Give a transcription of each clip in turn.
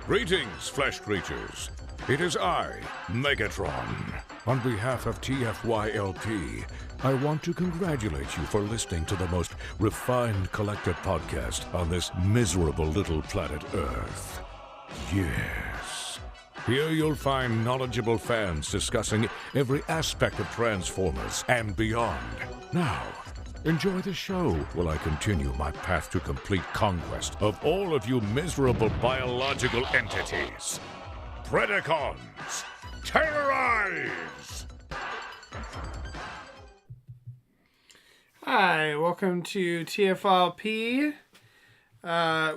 Greetings, flesh creatures. It is I, Megatron. On behalf of TFYLP, I want to congratulate you for listening to the most refined collected podcast on this miserable little planet Earth. Yes. Here you'll find knowledgeable fans discussing every aspect of Transformers and beyond. Now, enjoy the show while I continue my path to complete conquest of all of you miserable biological entities. Predacons, terrorize! Hi, welcome to TFYLP.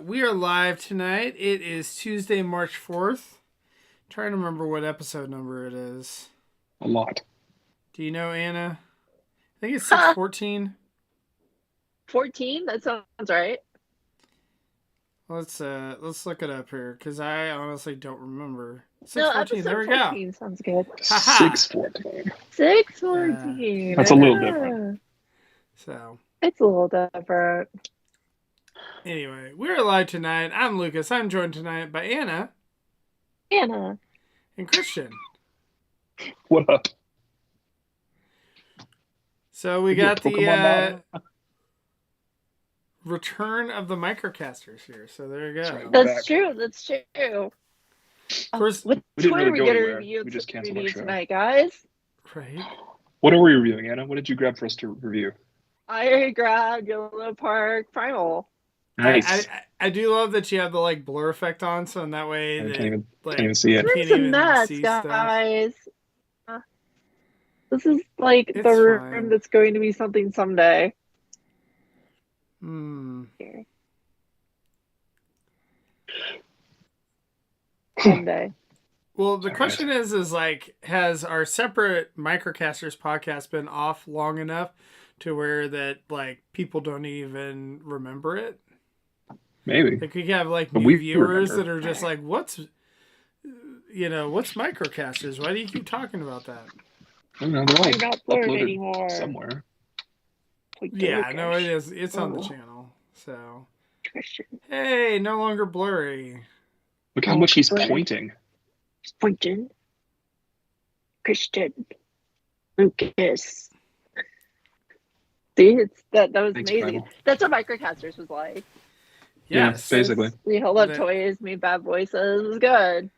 We are live tonight. It is Tuesday, March 4th. Trying to remember what episode number it is. A lot. Do you know, Anna? I think it's 614. 14? That sounds right. Let's look it up here because I honestly don't remember. No, 614. There we go. 14 sounds good. 614. 614. That's a little different. So It's a little different. anyway, we're live tonight. I'm Lucas. I'm joined tonight by Anna Anna. and Christian. What up? So we You're a got Pokemon the return of the microcasters here. So there you go. That's right. That's Back. true. That's true. Of course, Which We didn't one really are we go going to anywhere. review We just canceled our show. tonight, guys? right? What are we reviewing, Anna? What did you grab for us to review? I grabbed Yellow Park Primal. Nice. I do love that you have the like blur effect on, so in that way I that, can't like, even see it. you It's can't a even mess, see stuff. guys. This is like It's the room fine. that's going to be something someday. Hmm. Someday. Well, the Sorry, question is like, has our separate microcasters podcast been off long enough to where that like people don't even remember it? Maybe. Like we have like But new we viewers remember. that are just like, what's microcasters? Why do you keep talking about that? I don't know. They're all You're not blurred uploaded anymore. somewhere. Like Yeah, the no, it is. It's on the Oh. channel. So Christian. hey, no longer blurry. Look how Oh, much he's blurred. pointing. Pointing. Christian. Lucas. See, that was Thanks, amazing. Primal. That's what microcasters was like. Yes, Yeah, basically. We held up That- toys, made bad voices. It was good.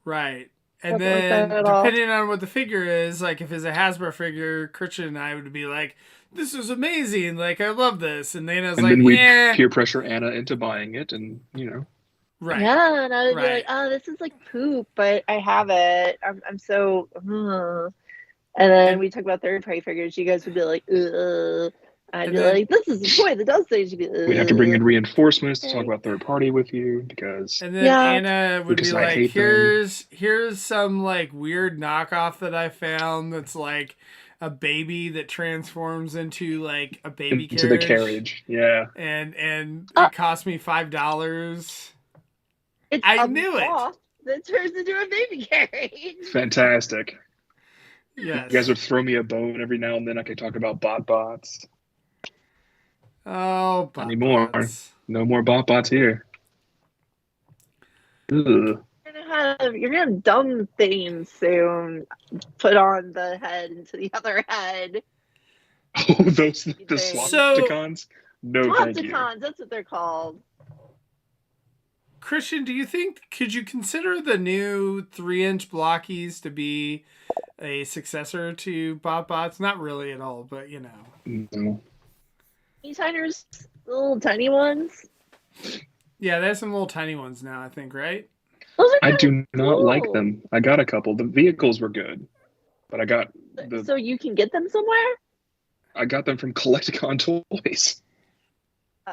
right. And Nothing like then, that at all. depending on what the figure is, like if it's a Hasbro figure, Christian and I would be like, "This is amazing! Like I love this." And then I was And like, then we "Yeah, peer pressure Anna into buying it, and right." Yeah, and I would be Right. like, "Oh, this is like poop, but I have it. I'm so." And then And- we talk about third-party figures. You guys would be like, "Ugh." I'd And be then- like, "This is a toy that does things." You'd be, we'd have to bring in "Ugh." reinforcements to talk Okay. about third party with you because And then Yeah. Anna would be Because I like, hate them. here's some like weird knockoff that I found that's like a baby that transforms into like a baby into the carriage. Yeah. And Uh, it cost me $5. It's I a knew it. moth that turns into a baby carriage. Fantastic. Yes. You guys would throw me a bone every now and then. I could talk about bots. Oh, Not anymore. bots. No more bots here. Ugh. You're gonna have dumb things soon put on the head into the other head. Oh, those the So- Slopticons? No, thank you. Slopticons, that's what they're called. Christian, do you think could you consider the new 3-inch blockies to be a successor to bots? Not really at all, but you know. No. E-Tiners, the little tiny ones. Yeah, there's some little tiny ones now, I think, right? Those are I kinda do not like cool. them. I got a couple. The vehicles were good, but I got So you can get them somewhere? them from Collecticon Toys.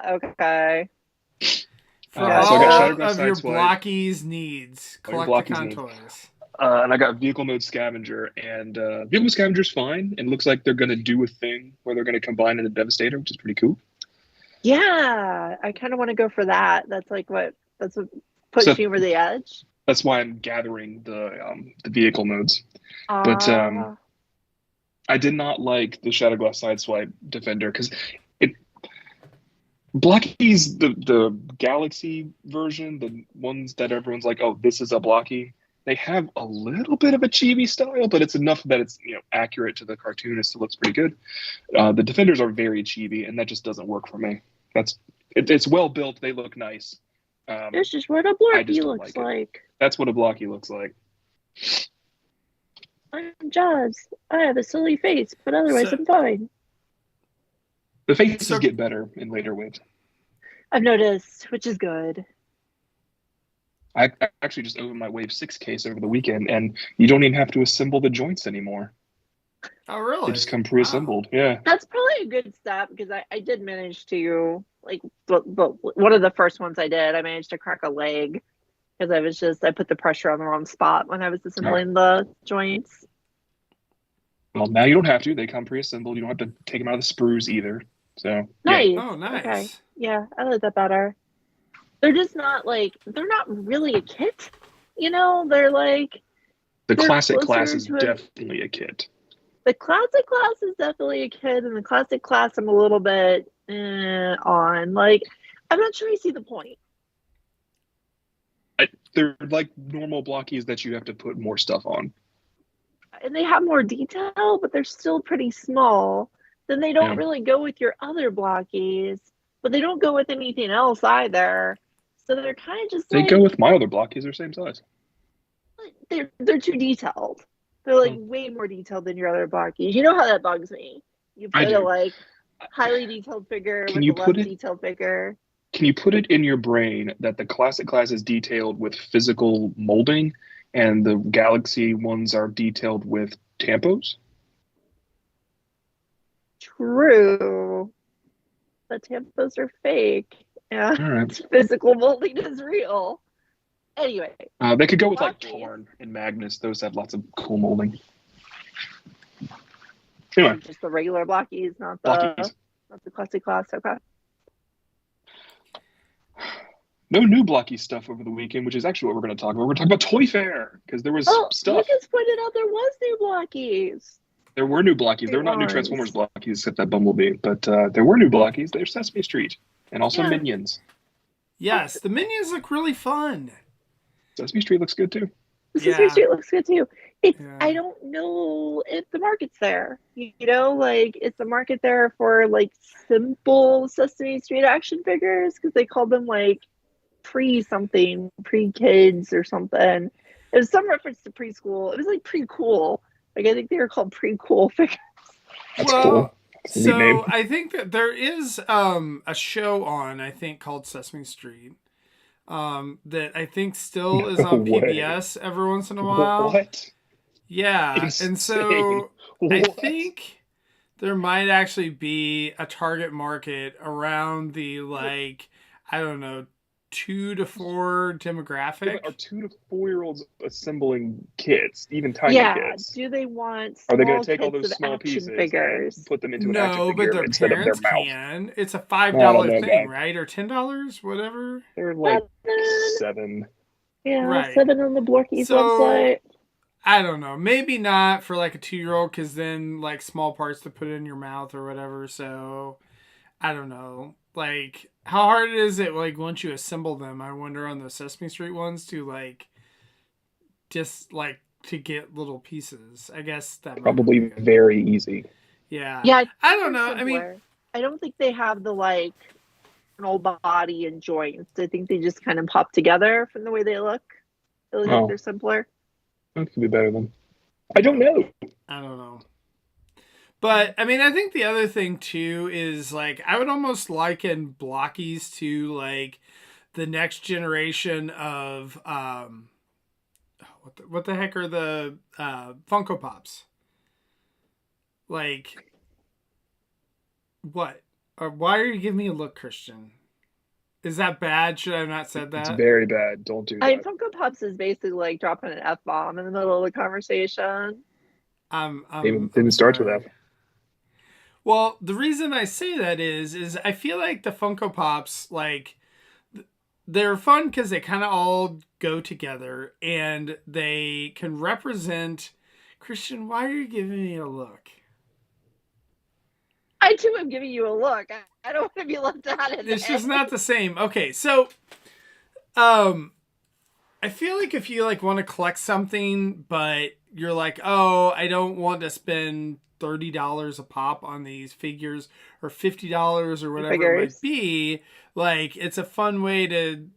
Okay. For So I all got Shatterglass of your Sideswipe. blockies needs, All your blockies Collecticon needs. toys. And I got Vehicle Mode Scavenger, and Vehicle Mode Scavenger's fine. And looks like they're going to do a thing where they're going to combine into Devastator, which is pretty cool. Yeah, I kind of want to go for that. That's what puts So- you over the edge. That's why I'm gathering the vehicle modes. But, I did not like the Shatterglass Sideswipe Defender because Blockies, the Galaxy version, the ones that everyone's like, oh, this is a Blocky. They have a little bit of a chibi style, but it's enough that it's accurate to the cartoonist. It looks pretty good. The Defenders are very chibi, and that just doesn't work for me. It's well built. They look nice. This is what a I just Blorky don't looks like it. like. That's what a Blocky looks like. I'm Jaws. I have a silly face, but otherwise So- I'm fine. The faces So- get better in later waves. I've noticed, which is good. I actually just opened my Wave 6 case over the weekend, and you don't even have to assemble the joints anymore. Oh, really? They just come pre-assembled. Wow. Yeah. That's probably a good step because I did manage to, like, one of the first ones I did, I managed to crack a leg because I put the pressure on the wrong spot when I was assembling the joints. Well, now you don't have to. They come pre-assembled. You don't have to take them out of the sprues either. So Nice. yeah. Oh, nice. Okay. Yeah, I like that better. They're just not they're not really a kit. They're like, The they're classic class closer is to definitely a kit. the classic class is definitely a kit, and the classic class I'm a little bit on. Like, I'm not sure I see the point. They're like normal blockies that you have to put more stuff on. And they have more detail, but they're still pretty small. Then they don't Yeah. really go with your other blockies, but they don't go with anything else either. So they're kind of just They like, go with my other blockies. They're same size. they're too detailed. They're like way more detailed than your other blockies. You know how that bugs me. You I put do. a like highly detailed figure Can with you a less put it- detailed figure. Can you put it in your brain that the classic class is detailed with physical molding and the Galaxy ones are detailed with tampos? True. The tampos are fake. Yeah. All right. Physical molding is real. Anyway, They could go with like Blockies. Tarn and Magnus. Those have lots of cool molding. Anyway, just the regular blockies, not the blockies. not the classic class. Okay. No new blocky stuff over the weekend, which is actually what we're going to talk about. We're going to talk about Toyfair because there was Oh, stuff. Lucas pointed out there was new blockies. There were new blockies. There were not new Transformers blockies except that Bumblebee, but there were new blockies. There's Sesame Street and also Yeah. Minions. Yes, the minions look really fun. Sesame Street looks good too. The Sesame Street looks good too. It's Yeah. I don't know if the market's there. Like is the market there for like simple Sesame Street action figures because they called them like pre-something, pre-kids or something. It was some reference to preschool. It was like pre-cool. Like I think they were called pre-cool figures. That's Well, cool. That's a neat name. So I think that there is a show on, I think, called Sesame Street. That I think still is on No way. PBS every once in a while. What? Yeah. Insane. And so I What? think there might actually be a target market around the like, I don't know, 2 to 4 demographic. Are 2 to 4-year-olds assembling kits, even tiny Yeah. kits? Do they want Are they going small to take all kits those of small action pieces figures? and put them into an No, action but figure their instead of their parents mouth? can. It's a I $5 don't know, thing, man. right? Or $10, whatever. They're like Seven. 7. Yeah, Right. 7 on the Blorky's So- website. I don't know. Maybe not for like a 2-year-old because then like small parts to put in your mouth or whatever. So I don't know. Like how hard is it like once you assemble them? I wonder on the Sesame Street ones to like just like to get little pieces. I guess that might Probably be good. very easy. Yeah. Yeah, I don't know. I mean, simpler. I don't think they have the like internal body and joints. I think they just kind of pop together from the way they look. They look Oh. like they're simpler. That could be better than. I don't know. I don't know. But I mean, I think the other thing too is like I would almost liken blockies to like the next generation of what the heck are the Funko Pops? Like what? Or why are you giving me a look, Christian? Is that bad? Should I have not said It's that? very bad. Don't do I mean, that. Funko Pops is basically like dropping an F bomb in the middle of the conversation. I'm Even starts with sorry. F. Well, the reason I say that is I feel like the Funko Pops, like, they're fun because they kind of all go together and they can represent. Christian, why are you giving me a look? I too am giving you a look. I don't want to be left out of It's this. just not the same. Okay, so I feel like if you like want to collect something, but you're like, oh, I don't want to spend $30 a pop on these figures or $50 or whatever it might be, like it's a fun way to,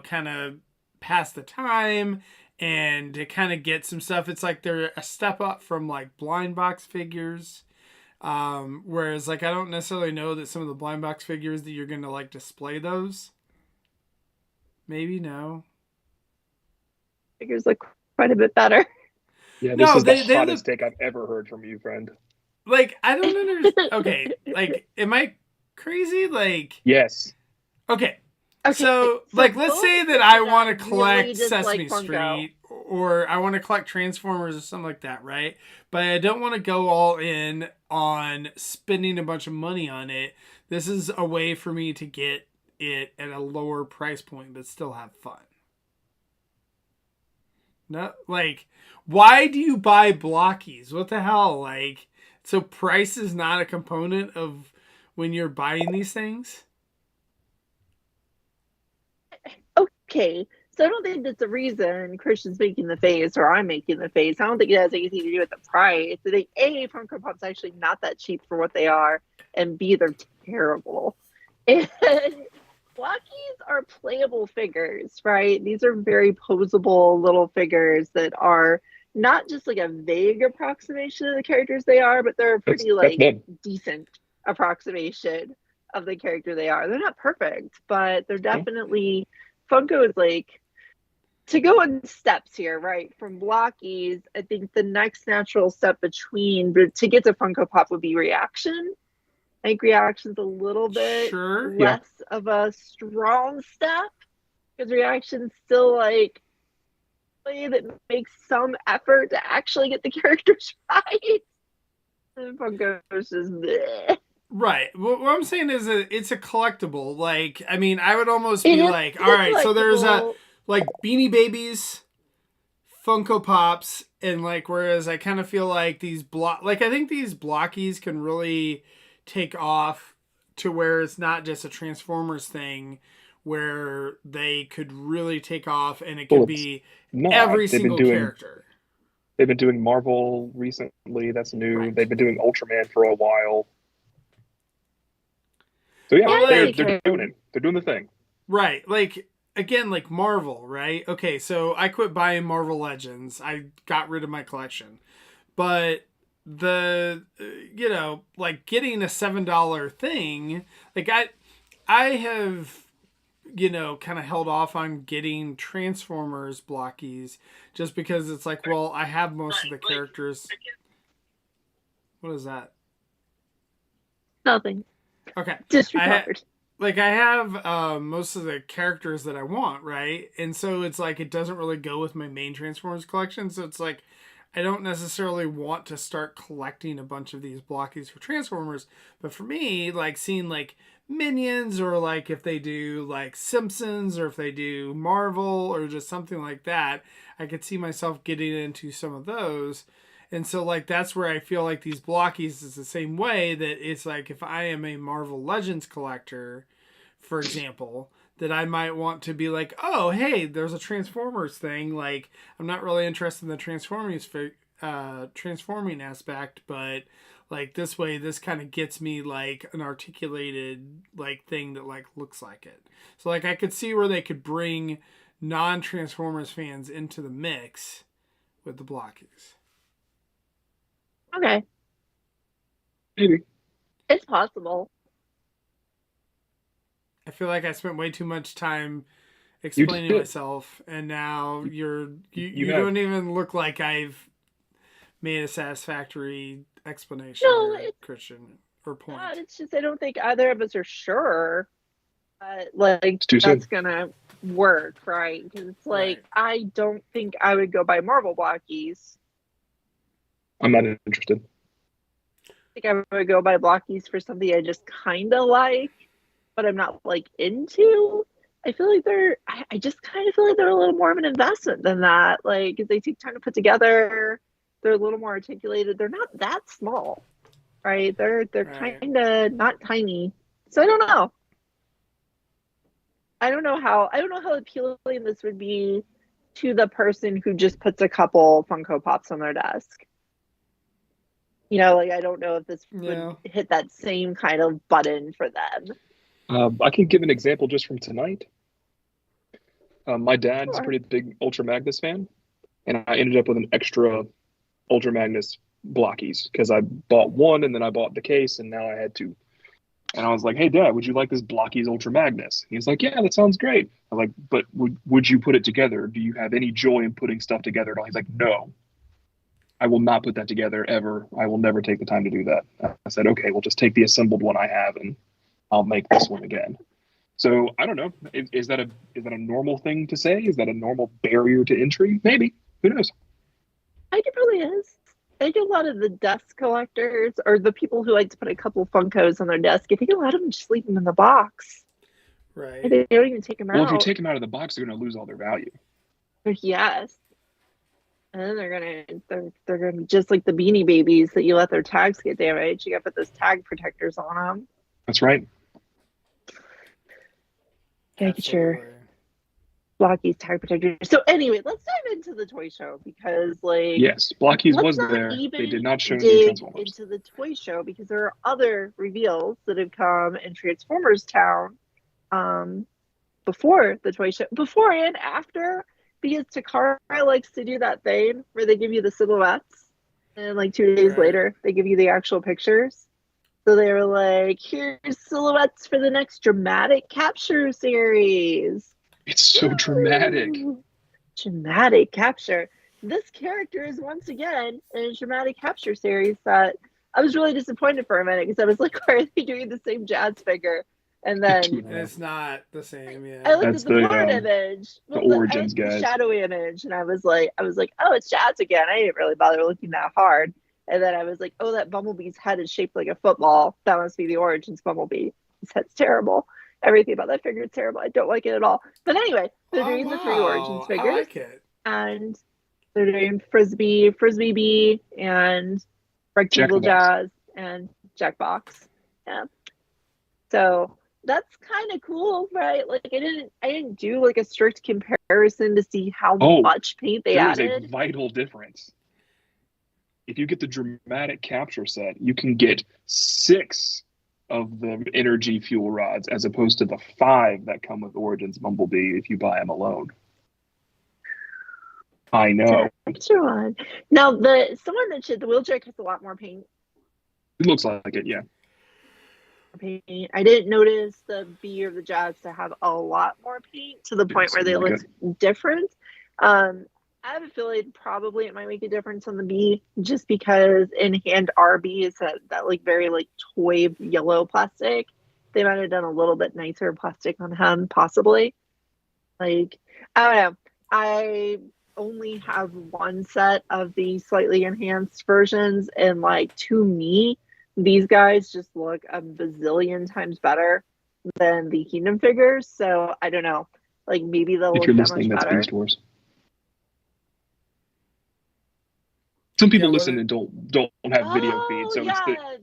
kind of pass the time and to kind of get some stuff. It's like they're a step up from like blind box figures. Whereas like I don't necessarily know that some of the blind box figures that you're gonna like display those. Maybe no. Figures look quite a bit better. Yeah, this is the hottest take I've ever heard from you, friend. Like, I don't understand. Okay, like, am I crazy? Like, yes. Okay, so like, let's say that I want to collect Sesame Street, or I want to collect Transformers or something like that, right? But I don't want to go all in on spending a bunch of money on it. This is a way for me to get it at a lower price point, but still have fun. No, like, why do you buy blockies? What the hell? Like, so price is not a component of when you're buying these things? Okay, so I don't think that's the reason Christian's making the face or I'm making the face. I don't think it has anything to do with the price. I think A, Funko Pop's actually not that cheap for what they are, and B, they're terrible. And blockies are playable figures, right? These are very posable little figures that are not just like a vague approximation of the characters they are, but they're a pretty decent approximation of the character they are. They're not perfect, but they're definitely Funko is like, to go in steps here, right? From blockies, I think the next natural step to get to Funko Pop would be reaction. I think reaction's a little bit less of a strong step, because reaction's still like way that makes some effort to actually get the characters right. And Funko's just bleh. Right. What I'm saying is it's a collectible. Like, I mean, I would almost be like, all right, so there's like Beanie Babies, Funko Pops, and like, whereas I kind of feel like I think these blockies can really take off to where it's not just a Transformers thing, where they could really take off and it could be every single character. They've been doing Marvel recently. That's new. Right. They've been doing Ultraman for a while. So yeah, they're doing it. They're doing the thing. Right. Like, again, like Marvel, right? Okay, so I quit buying Marvel Legends. I got rid of my collection. But the, like getting a $7 thing, like I have, kind of held off on getting Transformers blockies just because it's like, well, I have most of the characters. What is that? Nothing. Okay. Disregard. I have most of the characters that I want, right? And so it's like it doesn't really go with my main Transformers collection. So it's like I don't necessarily want to start collecting a bunch of these blockies for Transformers. But for me, like seeing like Minions, or like if they do like Simpsons, or if they do Marvel, or just something like that, I could see myself getting into some of those. And so, like, that's where I feel like these blockies is the same way, that it's like if I am a Marvel Legends collector, for example, that I might want to be like, oh, hey, there's a Transformers thing. Like, I'm not really interested in the transforming aspect, but like this way, this kind of gets me like an articulated like thing that like looks like it. So like I could see where they could bring non-Transformers fans into the mix with the blockies. Okay. Maybe. It's possible. I feel like I spent way too much time explaining myself, and now you don't even look like I've made a satisfactory explanation, Christian, or point. It's just I don't think either of us are sure like that's gonna work, right? Because it's like I don't think I would go buy Marvel blockies. I'm not interested. I think I would go buy blockies for something I just kind of like, but I'm not like into. I feel like I just kind of feel like they're a little more of an investment than that. Like, if they take time to put together, they're a little more articulated. They're not that small. right? They're Right. kind of not tiny. So I don't know. I don't know how appealing this would be to the person who just puts a couple Funko Pops on their desk. You know, like I don't know if this would Yeah. hit that same kind of button for them. I can give an example just from tonight. My dad's a Sure. pretty big Ultra Magnus fan, and I ended up with an extra Ultra Magnus blockies because I bought one and then I bought the case, and now I had two. And I was like, "Hey, Dad, would you like this blockies Ultra Magnus?" He's like, "Yeah, that sounds great." I'm like, "But would you put it together? Do you have any joy in putting stuff together at all?" He's like, "No, I will not put that together ever. I will never take the time to do that." I said, "Okay, we'll just take the assembled one I have and I'll make this one again." So I don't know. Is that a normal thing to say? Is that a normal barrier to entry? Maybe. Who knows? I think it probably is. I think a lot of the desk collectors or the people who like to put a couple Funkos on their desk, I think a lot of them just leave them in the box. Right. They don't even take them Well, if you out. take them out of the box, they're going to lose all their value. Yes. And then they're gonna be just like the Beanie Babies that you let their tags get damaged. You gotta put those tag protectors on them. That's right. Gotta get your Absolutely. Blockies tag protectors. So anyway, let's dive into the toy show because Yes, Blockies let's was not there. even They did not show new dig Transformers. into the toy show because there are other reveals that have come in Transformers Town before the toy show, before and after, because Takara likes to do that thing where they give you the silhouettes and like 2 days Right. later they give you the actual pictures. So they were like, here's silhouettes for the next dramatic capture series. It's so dramatic. Woo! Dramatic capture. This character is once again in a dramatic capture series that I was really disappointed for a minute because I was like, why are they doing the same jazz figure? And then And it's not the same, I yeah. looked That's at the board the image, Origins I looked at guys. the shadowy image, and I was like, oh, it's Jazz again. I didn't really bother looking that hard. And then I was like, oh, that Bumblebee's head is shaped like a football. That must be the Origins Bumblebee. His head's terrible. Everything about that figure is terrible. I don't like it at all. But anyway, they're doing the 3 Origins I figures, like it. and they're doing Frisbee Bee, and Rectangle Jack-in-the-Box. Jazz, and Jackbox. Yeah. So that's kind of cool, right? Like I didn't do like a strict comparison to see how much paint they there is added. a vital difference. If you get the dramatic capture set, you can get 6 of the energy fuel rods as opposed to the 5 that come with Origins Bumblebee if you buy them alone. I know. Extra one. Now someone mentioned the wheelchair has a lot more paint. It looks like it, yeah. Paint. I didn't notice the Bee or the Jazz to have a lot more paint to the point where they looked different. I have a feeling probably it might make a difference on the Bee just because in hand RB is that like very like toy yellow plastic. They might have done a little bit nicer plastic on him, possibly. Like, I don't know. I only have one set of the slightly enhanced versions, and like to me, these guys just look a bazillion times better than the Kingdom figures. So I don't know. Like maybe they'll If look you're that listening, much that's better. Beast Wars. Some people Yeah, listen and don't have video feed, so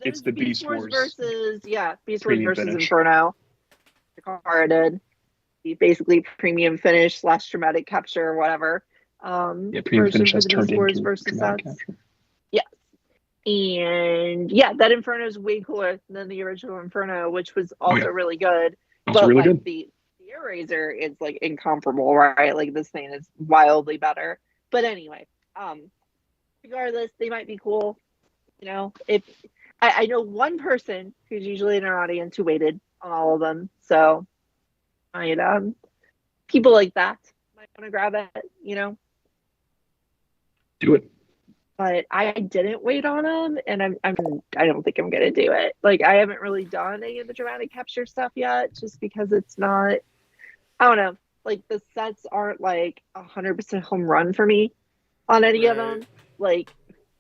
it's the Beast Wars versus Beast Wars premium versus finish. Inferno. Takara did basically premium finish / dramatic capture or whatever. Premium finish has for the turned Beast Wars into versus dramatic sets. capture. Yes. And yeah, that Inferno is way cooler than the original Inferno, which was also really good. Also but really like good. the Eraser is like incomparable, right? Like this thing is wildly better. But anyway, regardless, they might be cool. You know, if I know one person who's usually in our audience who waited on all of them, so people like that might want to grab it, you know. Do it. But I didn't wait on them, and I don't think I'm gonna do it. Like I haven't really done any of the dramatic capture stuff yet, just because it's not. I don't know. Like the sets aren't like 100% home run for me on any of them. Like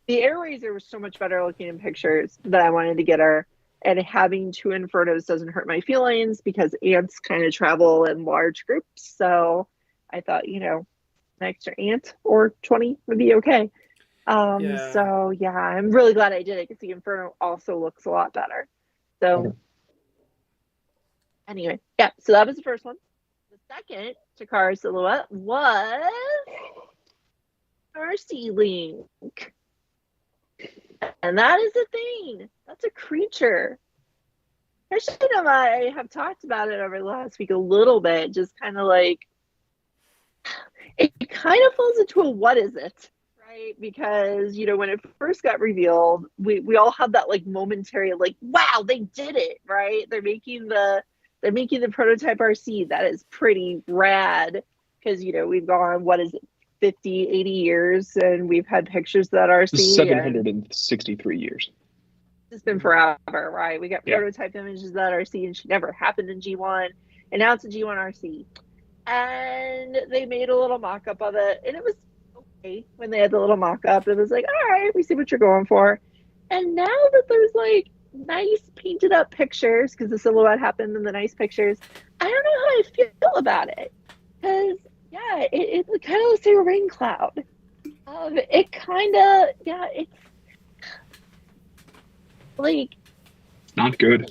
the Air Razor was so much better looking in pictures that I wanted to get her. And having 2 Infernos doesn't hurt my feelings because ants kind of travel in large groups. So I thought, an extra ant or 20 would be okay. Yeah. So yeah, I'm really glad I did it because the Inferno also looks a lot better. So Okay. anyway, yeah, so that was the first one. The second Takara silhouette was Mercy Link. And that is a thing. That's a creature. Christian and I have talked about it over the last week a little bit, just kind of like it kind of falls into a what is it, right? Because when it first got revealed, we all had that like momentary like, wow, they did it, right? They're making the prototype RC. That is pretty rad because we've gone, what is it, 50, 80 years, and we've had pictures of that RC. 763 years. It's been forever, right? We got Yeah. prototype images of that RC, and she never happened in G1, and now it's a G1 RC. And they made a little mock-up of it, and it was okay when they had the little mock-up. It was like, all right, we see what you're going for. And now that there's like nice painted up pictures, because the silhouette happened in the nice pictures, I don't know how I feel about it. Because, yeah, it kind of looks like a rain cloud. It kind of, yeah, it's like, Not good.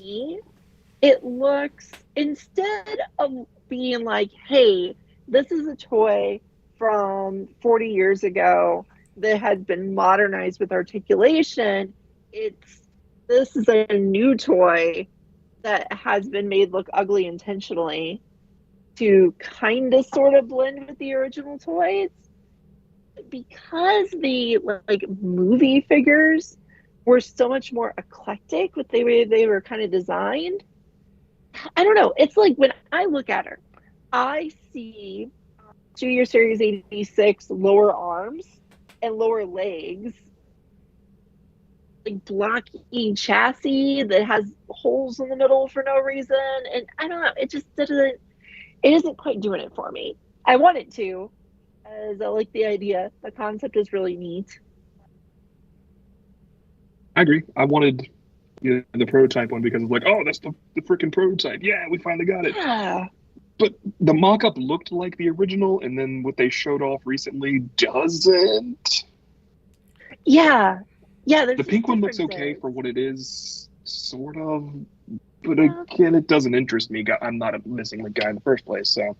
it looks, instead of being like, hey, this is a toy from 40 years ago that had been modernized with articulation, this is a new toy that has been made look ugly intentionally to kind of sort of blend with the original toys. Because the like movie figures were so much more eclectic with the way they were kind of designed. I don't know. It's like when I look at her, I see Studio Series 86 lower arms and lower legs, like blocky chassis that has holes in the middle for no reason. And I don't know. It isn't quite doing it for me. I want it to, as I like the idea. The concept is really neat. I agree. I wanted the prototype one because it's like, oh, that's the freaking prototype. Yeah, we finally got it. Yeah. But the mock-up looked like the original, and then what they showed off recently doesn't. Yeah. The pink one looks okay for what it is, sort of. But again, it doesn't interest me. I'm not a missing link guy in the first place, so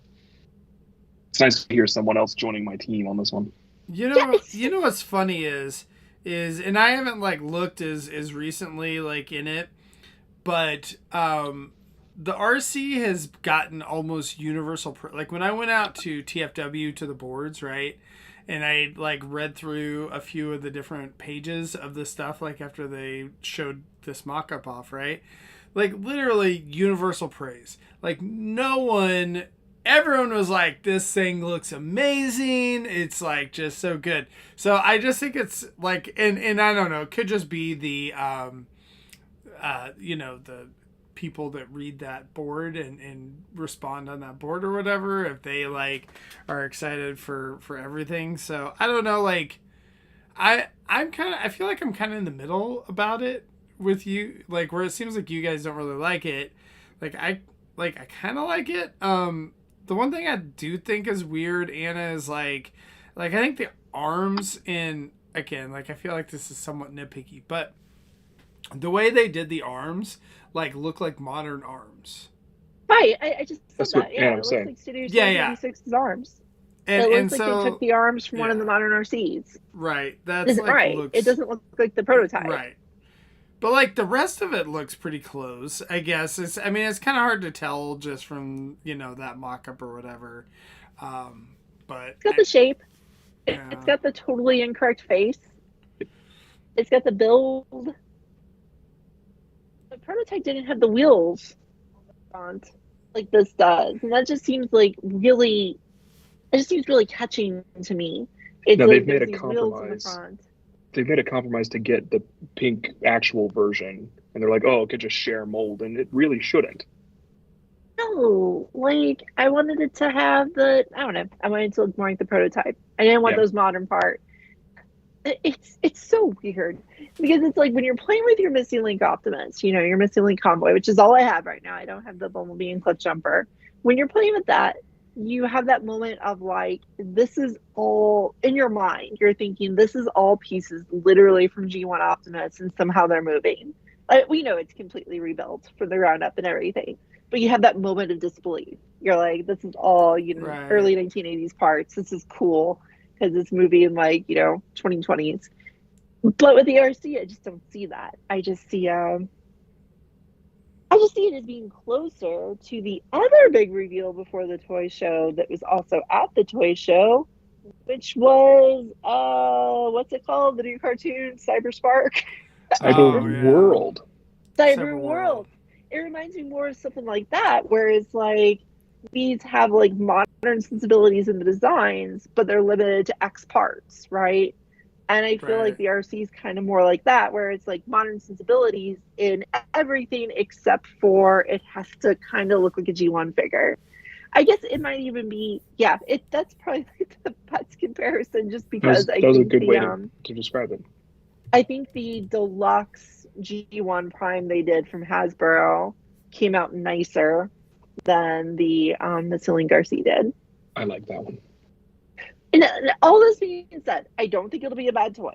it's nice to hear someone else joining my team on this one. You know what's funny is and I haven't like looked as recently like in it, but the RC has gotten almost universal. Like when I went out to TFW to the boards, right, and I like read through a few of the different pages of the stuff, like after they showed this mock-up off, right, like literally universal praise. Like everyone was like, this thing looks amazing. It's like just so good. So I just think it's like, and I don't know, it could just be the, the people that read that board and respond on that board or whatever, if they like are excited for everything. So I don't know, like I feel like I'm kind of in the middle about it with you, like where it seems like you guys don't really like it. I kind of like it. The one thing I do think is weird, Anna, is like I think the arms in, again, like I feel like this is somewhat nitpicky, but the way they did the arms like look like modern arms. Right, I just said That's that. what Yeah, it I'm looks saying. like Studio Yeah. 86's arms. And It looks like so they took the arms from one of the modern RCs. Right, that's Isn't like right. looks It doesn't look like the prototype. right. But like the rest of it looks pretty close, I guess. It's kind of hard to tell just from that mock-up or whatever. But It's got the shape. Yeah. It's got the totally incorrect face. It's got the build. The prototype didn't have the wheels on the front like this does, and that just seems like really. It just seems really catching to me. It's No, like they've made a these wheels in the compromise. front. They've made a compromise to get the pink actual version, and they're like, oh, it could just share mold, and it really shouldn't. No, like I wanted it to have the. I don't know. I wanted it to look more like the prototype. I didn't want those modern parts. It's so weird because it's like when you're playing with your Missing Link Optimus, your Missing Link Convoy, which is all I have right now. I don't have the Bumblebee and Cliff Jumper. When you're playing with that, you have that moment of like, this is all in your mind. You're thinking this is all pieces literally from G1 Optimus, and somehow they're moving. Like, we know it's completely rebuilt from the ground up and everything, but you have that moment of disbelief. You're like, this is all, Right. early 1980s parts. This is cool because it's moving like, 2020s. But with the RC, I just don't see that. I just see it as being closer to the other big reveal before the toy show that was also at the toy show, which was what's it called? The new cartoon, Cyber Spark. Cyber Oh, yeah. World. Cyber Cyber World. World. It reminds me more of something like that, where it's like these have like modern sensibilities in the designs, but they're limited to X parts, right? And I feel like Right. the RC is kind of more like that, where it's like modern sensibilities in everything except for it has to kind of look like a G1 figure. I guess it might even be, yeah, that's probably the best comparison, just because That was a good way to describe it. I think the deluxe G1 Prime they did from Hasbro came out nicer than the Celine Garcia did. I like that one. And all this being said, I don't think it'll be a bad toy.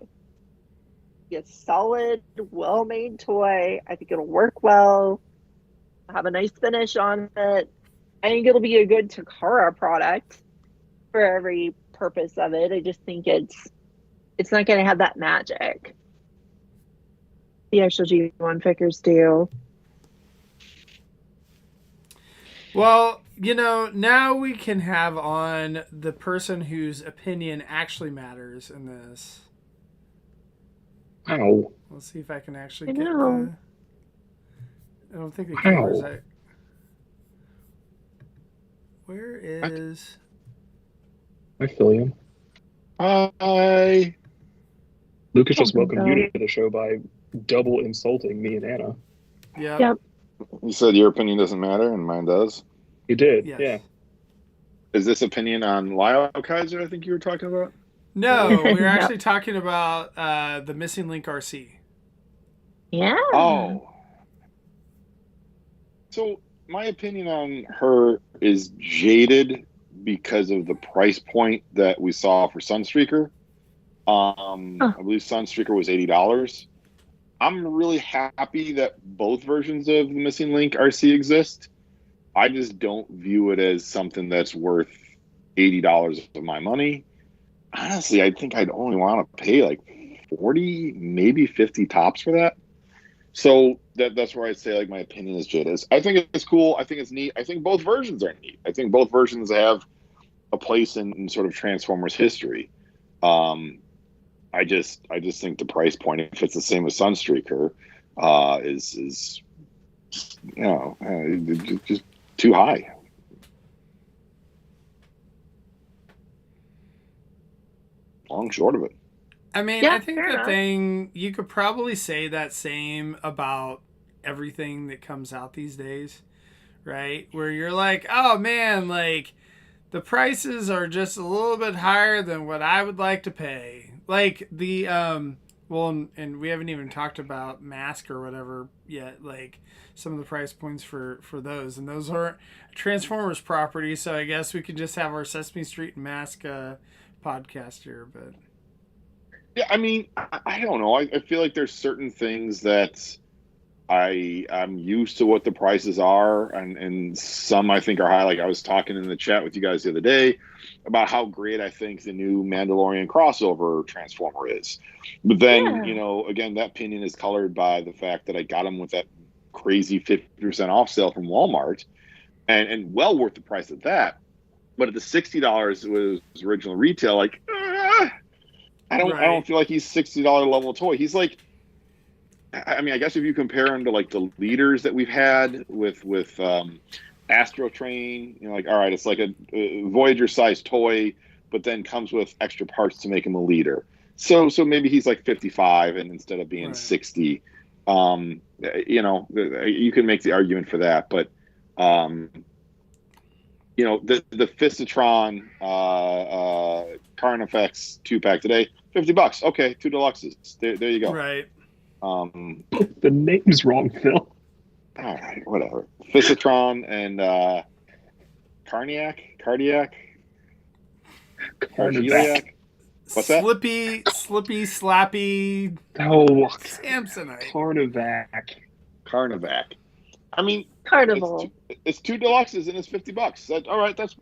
It's a solid, well-made toy. I think it'll work well, have a nice finish on it. I think it'll be a good Takara product for every purpose of it. I just think it's not going to have that magic the actual G1 figures do. Well, now we can have on the person whose opinion actually matters in this. Ow. Let's see if I can actually I get know. I don't think the Ow. camera's at... Where is... I feel you. Hi. Lucas just welcomed you to the show by double insulting me and Anna. Yep. You said your opinion doesn't matter and mine does. You did, Yes. yeah. Is this opinion on Lyle Kaiser, I think you were talking about? No, we're No. actually talking about the Missing Link RC. Yeah. Oh. So my opinion on her is jaded because of the price point that we saw for Sunstreaker. I believe Sunstreaker was $80. I'm really happy that both versions of the Missing Link RC exist. I just don't view it as something that's worth $80 of my money. Honestly, I think I'd only want to pay like 40, maybe 50 tops for that. So that's where I'd say like my opinion is jaded. I think it's cool. I think it's neat. I think both versions are neat. I think both versions have a place in sort of Transformers history. I just think the price point, if it's the same as Sunstreaker, is just too high. Long short of it. I mean, Yeah, I think fair the enough. thing, you could probably say that same about everything that comes out these days, right? Where you're like, oh man, like the prices are just a little bit higher than what I would like to pay. Like the, well, and we haven't even talked about Mask or whatever yet, like some of the price points for those. And those are Transformers properties, so I guess we could just have our Sesame Street and Mask podcast here, but... Yeah, I mean, I don't know. I feel like there's certain things that I'm used to what the prices are, and some I think are high. Like I was talking in the chat with you guys the other day about how great I think the new Mandalorian crossover Transformer is. But then, again, that opinion is colored by the fact that I got them with that crazy 50% off sale from Walmart, and well worth the price of that. But at the $60 was original retail, like. I don't feel like he's $60 level toy. He's like, I mean, I guess if you compare him to like the leaders that we've had with Astro Train, like, all right, it's like a Voyager sized toy, but then comes with extra parts to make him a leader. So maybe he's like 55 and instead of being 60, you can make the argument for that, but the Fistotron Carnifex 2-pack today, $50. Okay, 2 deluxes. There you go. Right. The name's wrong, Phil. All right, whatever. Fistotron and Cardiac. Carnivac. What's that? Slippy, slappy, Oh, Samsonite. Carnivac. I mean, Carnival. it's 2 deluxes and it's $50. All right, that's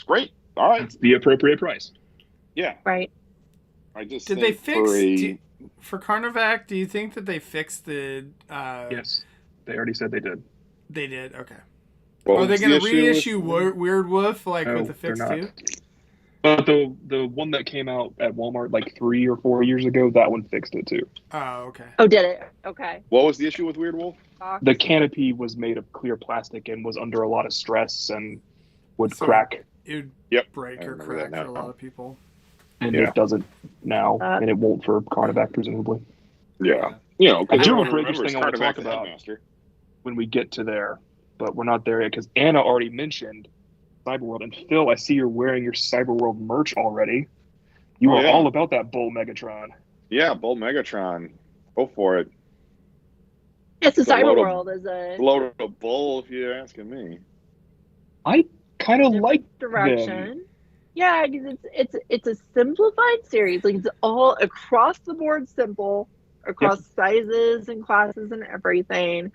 great. All right, that's the appropriate price. yeah. Right. I just Did think they fix for Carnivac? Do you think that they fixed the? Yes, they already said they did. They did. Okay. What Are they was going the to issue reissue with- Weird Wolf No, with the they're fix not. too? But the one that came out at Walmart like 3 or 4 years ago, that one fixed it too. Oh, okay. Oh, did it? Okay. What was the issue with Weird Wolf? The canopy was made of clear plastic and was under a lot of stress and would So- crack, It would break I or remember crack that for a now. lot of people. and Yeah. it doesn't now, Uh, and it won't for Carnivac presumably. Yeah. You know, I do everyone have a Breakers remembers thing I want to Carnivac talk the about. Headmaster. When we get to there, but we're not there yet because Anna already mentioned Cyberworld, and Phil, I see you're wearing your Cyberworld merch already. You Oh, are yeah. all about that Bull Megatron. Yeah, Bull Megatron. Go for it. Yes, the The load of- Cyberworld is a Load of bull, if you're asking me. I kind of like direction. Yeah, because it's a simplified series. Like it's all across the board simple, across sizes and classes and everything.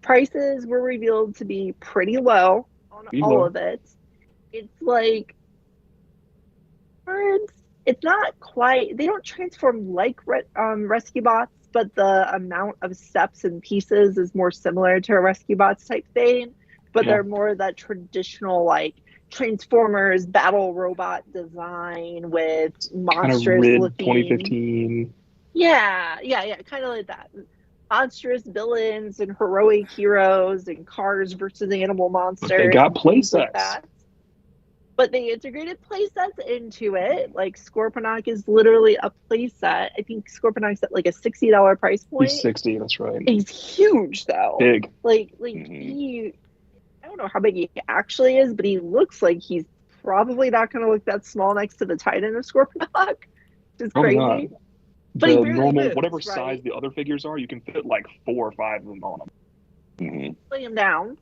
Prices were revealed to be pretty low on Pretty all low. of it. It's like it's not quite. They don't transform like rescue bots, but the amount of steps and pieces is more similar to a rescue bots type thing. But Yeah. they're more that traditional like Transformers battle robot design with kind of monstrous Rid looking. 2015. Yeah, kind of like that. Monstrous villains and heroic heroes and cars versus animal monsters. They got and play things like sets. that. But they integrated play sets into it. Like Scorponok is literally a play set. I think Scorponok's at like a $60 price point. He's 60, that's right. He's huge though. Big. Like Mhm. I don't know how big he actually is, but he looks like he's probably not going to look that small next to the Titan of Scorponok. Which is Probably crazy. not. But he The barely normal, moves, whatever right? size the other figures are, you can fit like 4 or 5 of them on them. Mm-hmm. Lay him down.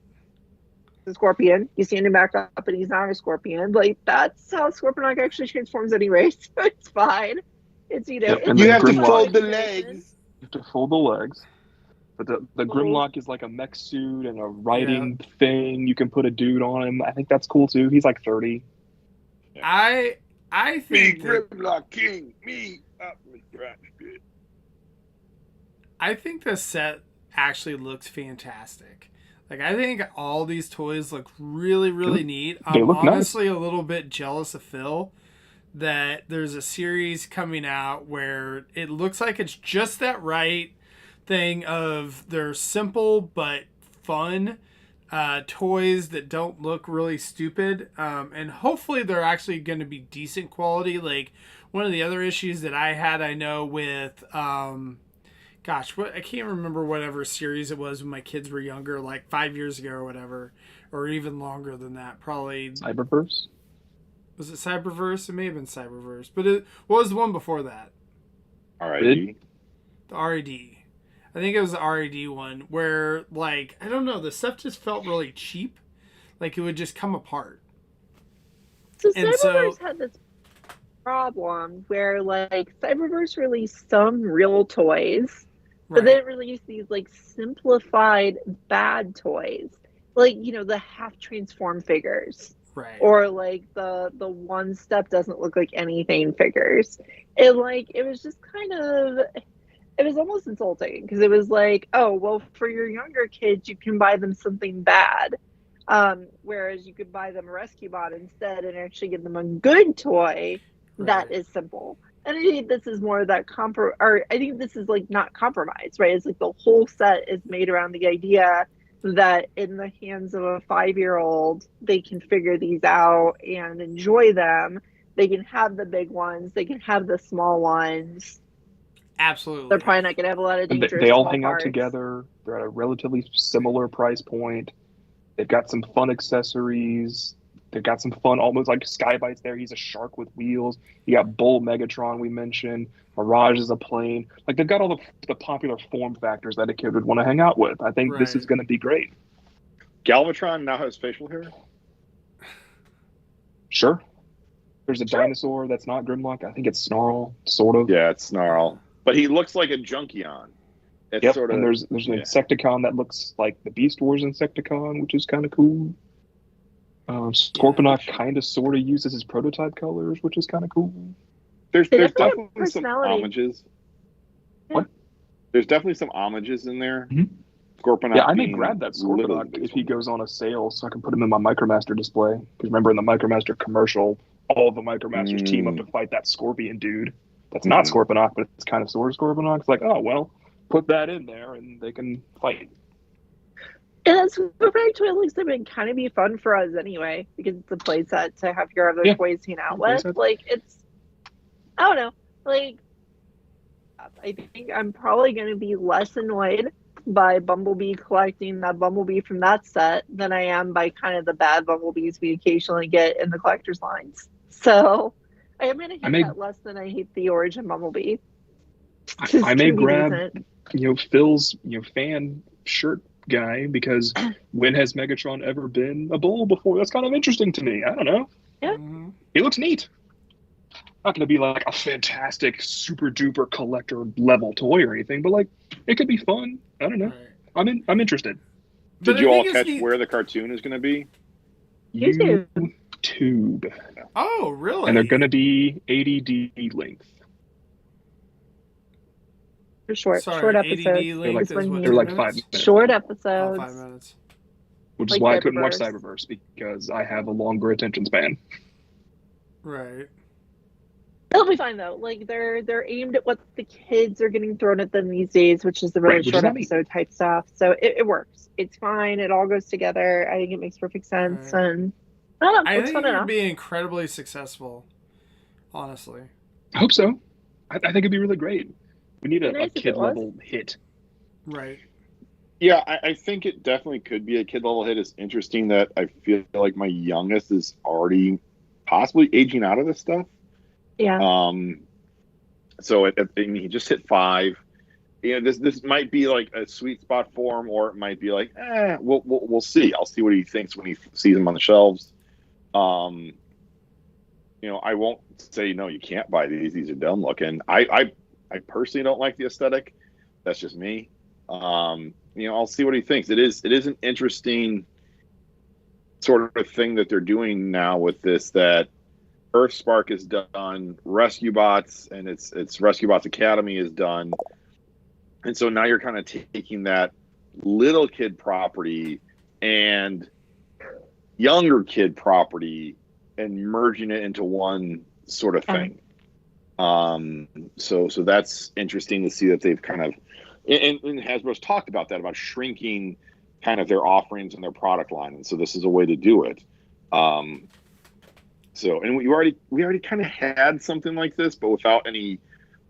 The scorpion. You stand him back up and he's not a scorpion. Like that's how Scorponok actually transforms anyway, so it's fine. It's Yep, it's and You have to Grimlock. fold the legs. You have to fold the legs. But the Grimlock is like a mech suit and a riding thing. You can put a dude on him. I think that's cool too. He's like 30. I think that, Grimlock King, me up with Ratchet. I think the set actually looks fantastic. Like I think all these toys look really, really neat. They I'm look nice. honestly a little bit jealous of Phil that there's a series coming out where it looks like it's just that right thing of they're simple but fun toys that don't look really stupid, and hopefully they're actually going to be decent quality. Like one of the other issues that I know with I can't remember whatever series it was when my kids were younger, like 5 years ago or whatever, or even longer than that. Probably Cyberverse? was it Cyberverse? It may have been Cyberverse, but what was the one before that? All right. Rid? The RAD. I think it was the RAD one where, like, I don't know, the stuff just felt really cheap. Like it would just come apart. So And Cyberverse had this problem where like Cyberverse released some real toys, but then released these like simplified bad toys. Like, the half transform figures. Right. Or like the one step doesn't look like anything figures. It was just kind of, it was almost insulting because it was like, oh well, for your younger kids you can buy them something bad, whereas you could buy them a rescue bot instead and actually give them a good toy that is simple. And I think this is more that I think this is like not compromise, right? It's like the whole set is made around the idea that in the hands of a 5-year-old, they can figure these out and enjoy them. They can have the big ones. They can have the small ones. Absolutely. They're probably not going to have a lot of And dangerous they all small hang out parts. together. They're at a relatively similar price point. They've got some fun accessories. They've got some fun, almost like Skybyte's there. He's a shark with wheels. You got Bull Megatron, we mentioned. Mirage is a plane. Like, they've got all the popular form factors that a kid would want to hang out with. I think this is going to be great. Galvatron now has facial hair. Sure. There's a dinosaur that's not Grimlock. I think it's Snarl, sort of. Yeah, it's Snarl, but he looks like a Junkion. It's Yep. sort of. And there's an Insecticon that looks like the Beast Wars Insecticon, which is kind of cool. Scorponok kind of sort of uses his prototype colors, which is kind of cool. There's They definitely have definitely some personality. homages. What? There's definitely some homages in there. Mhm. Scorponok. Yeah, I may being grab that literally Scorponok the if biggest he one. goes on a sale so I can put him in my Micromaster display. Because remember in the Micromaster commercial, all the Micromasters team up to fight that Scorpion dude. That's not Scorponok, but it's kind of sort of Scorponok. It's like, oh, well, put that in there and they can fight. And that's what actually looks to be kind of be fun for us anyway, because it's a playset to have your other toys hang out with. Playset. Like, it's, I don't know, like, I think I'm probably going to be less annoyed by Bumblebee collecting that Bumblebee from that set than I am by kind of the bad Bumblebees we occasionally get in the collector's lines. So I am going to hate that less than I hate the Origin Bumblebee. I may grab, decent. Phil's, fan shirt guy, because when has Megatron ever been a bull before? That's kind of interesting to me. I don't know. Yeah. Mm-hmm. He looks neat. Not going to be like a fantastic, super duper collector level toy or anything, but like it could be fun. I don't know. Right. I'm interested. Did you all catch where the cartoon is going to be? YouTube. Oh, really? And they're going to be 80D length. Short Sorry, episodes. ADD length is what, they're 10 like minutes? 5 minutes. Short Oh, episodes. 5 minutes. Which is Like why I couldn't watch Cyberverse. Cyberverse, because I have a longer attention span. Right. They'll be fine though. Like they're aimed at what the kids are getting thrown at them these days, which is the really Right, which short is not me. episode type stuff. So it works. It's fine. It all goes together. I think it makes perfect sense, Right. and I don't know. I It's think fun it would enough. be incredibly successful, honestly. I hope so. I think it'd be really great. We need It'd be a nice if it kid was. level hit. Right. Yeah, I think it definitely could be a kid level hit. It's interesting that I feel like my youngest is already possibly aging out of this stuff. Yeah. So he just hit 5. This might be like a sweet spot for him, or it might be like, we'll see. I'll see what he thinks when he sees them on the shelves. I won't say no, you can't buy these. These are dumb looking. I personally don't like the aesthetic. That's just me. I'll see what he thinks. It is an interesting sort of thing that they're doing now with this, that Earthspark is done, Rescue Bots and its Rescue Bots Academy is done. And so now you're kind of taking that little kid property and younger kid property and merging it into one sort of thing. So that's interesting to see that they've kind of, and Hasbro's talked about that, about shrinking kind of their offerings and their product line. And so this is a way to do it. And we already kind of had something like this, but without any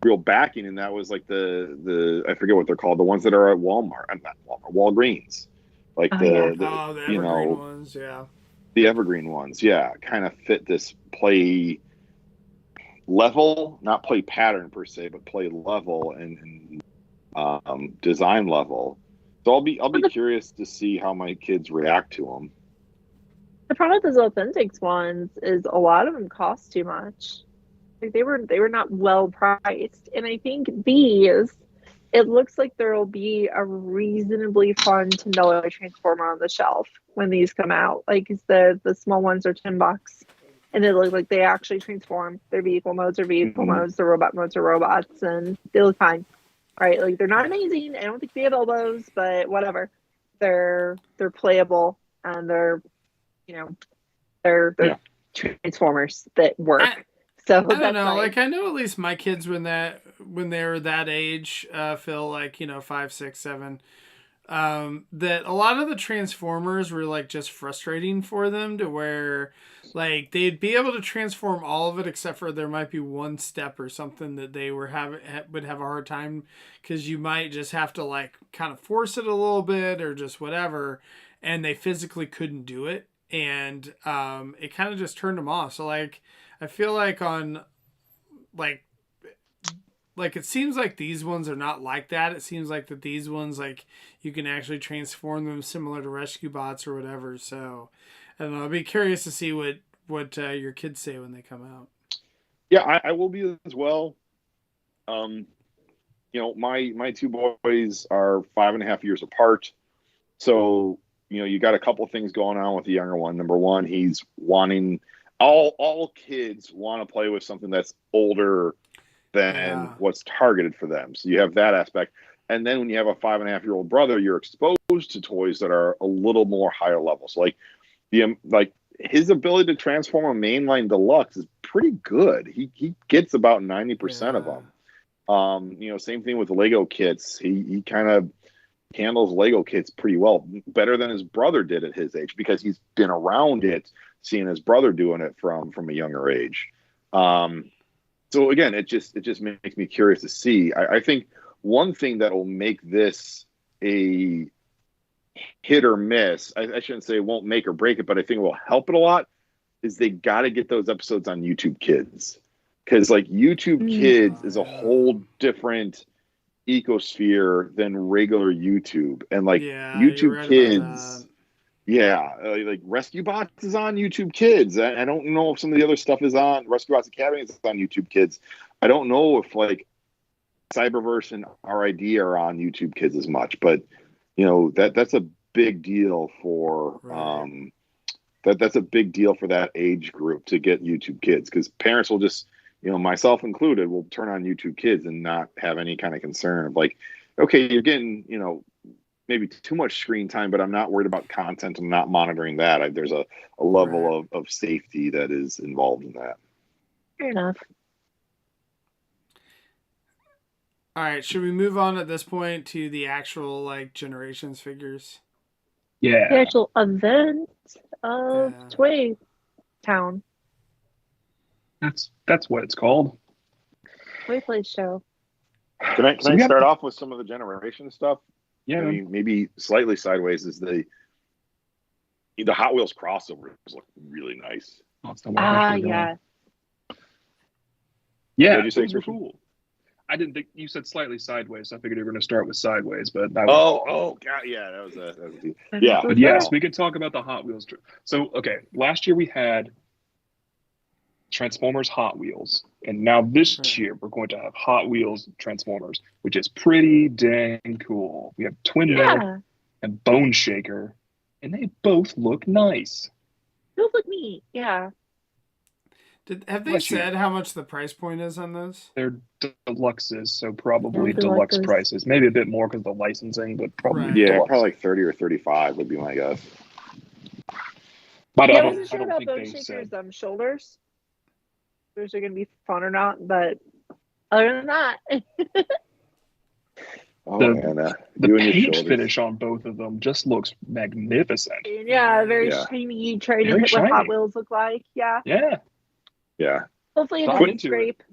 real backing. And that was like the I forget what they're called, the ones that are at Walmart, not Walmart, Walgreens, like the evergreen ones, yeah. The evergreen ones, yeah, kind of fit this play level, not play pattern per se, but play level and design level. So I'll be curious to see how my kids react to them. The problem with those Authentics ones is a lot of them cost too much. Like they were not well priced, and I think these, it looks like there will be a reasonably fun $10 Transformer on the shelf when these come out. Like the small ones are $10, and it looks like they actually transform. Their vehicle modes are vehicle modes, the robot modes are robots, and they look fine. Right? Like they're not amazing. I don't think they have elbows, but whatever. They're playable, and they're Transformers that work. So I don't know. Like I know at least my kids when they were that age, Phil, like 5, 6, 7, that a lot of the Transformers were like just frustrating for them, to where like they'd be able to transform all of it except for there might be one step or something that they would have a hard time, because you might just have to like kind of force it a little bit or just whatever, and they physically couldn't do it. And it kind of just turned them off. So like I feel like on like it seems like these ones are not like that. It seems like that these ones, like you can actually transform them similar to Rescue Bots or whatever. So I don't know. I'd be curious to see what what your kids say when they come out. Yeah, I will be as well. My two boys are 5.5 years apart. So, you got a couple things going on with the younger one. Number one, he's wanting all kids want to play with something that's older than what's targeted for them. So you have that aspect. And then when you have a 5.5-year-old brother, you're exposed to toys that are a little more higher level. So like his ability to transform a mainline deluxe is pretty good. He gets about 90% of them. Same thing with Lego kits. He kind of handles Lego kits pretty well, better than his brother did at his age, because he's been around it, seeing his brother doing it from a younger age. So again, it just makes me curious to see. I think one thing that will make this a hit or miss, I shouldn't say it won't make or break it, but I think it will help it a lot, is they got to get those episodes on YouTube Kids. Because YouTube Kids is a whole different ecosphere than regular YouTube. And YouTube right Kids, Rescue Bots is on YouTube Kids. I don't know if some of the other stuff is on Rescue Bots Academy is on YouTube Kids. I don't know if Cyberverse and RID are on YouTube Kids as much, but that's a big deal for that's a big deal for that age group to get YouTube Kids, because parents will just, myself included, will turn on YouTube Kids and not have any kind of concern of okay, you're getting maybe too much screen time, but I'm not worried about content. I'm not monitoring that. There's a level of safety that is involved in that. Fair enough. All right, should we move on at this point to the actual Generations figures? Yeah. The actual event of Toy Town. That's what it's called. Toy Place Show. Can I start off with some of the generation stuff? Yeah. I mean, maybe slightly sideways is the Hot Wheels crossovers look really nice. Yeah. Yeah, What'd you say, those were Christian? cool. I didn't think you said slightly sideways. So I figured you were going to start with sideways, but that was, God, yeah, that was a yeah. But yes, we could talk about the Hot Wheels. So okay, last year we had Transformers Hot Wheels, and now this year we're going to have Hot Wheels Transformers, which is pretty dang cool. We have Twin Mill and Bone Shaker, and they both look nice. Those look neat. Yeah. Have they said how much the price point is on those? They're deluxes, so probably deluxe prices. Maybe a bit more because of the licensing, but probably deluxe. Probably 30 or 35 would be my guess. But I wasn't sure about Bone Shaker's shoulders. If they're going to be fun or not, but other than that, the paint finish on both of them just looks magnificent. Yeah, very shiny. Trying to hit what Hot Wheels look like. Yeah. Yeah. Hopefully it doesn't scrape.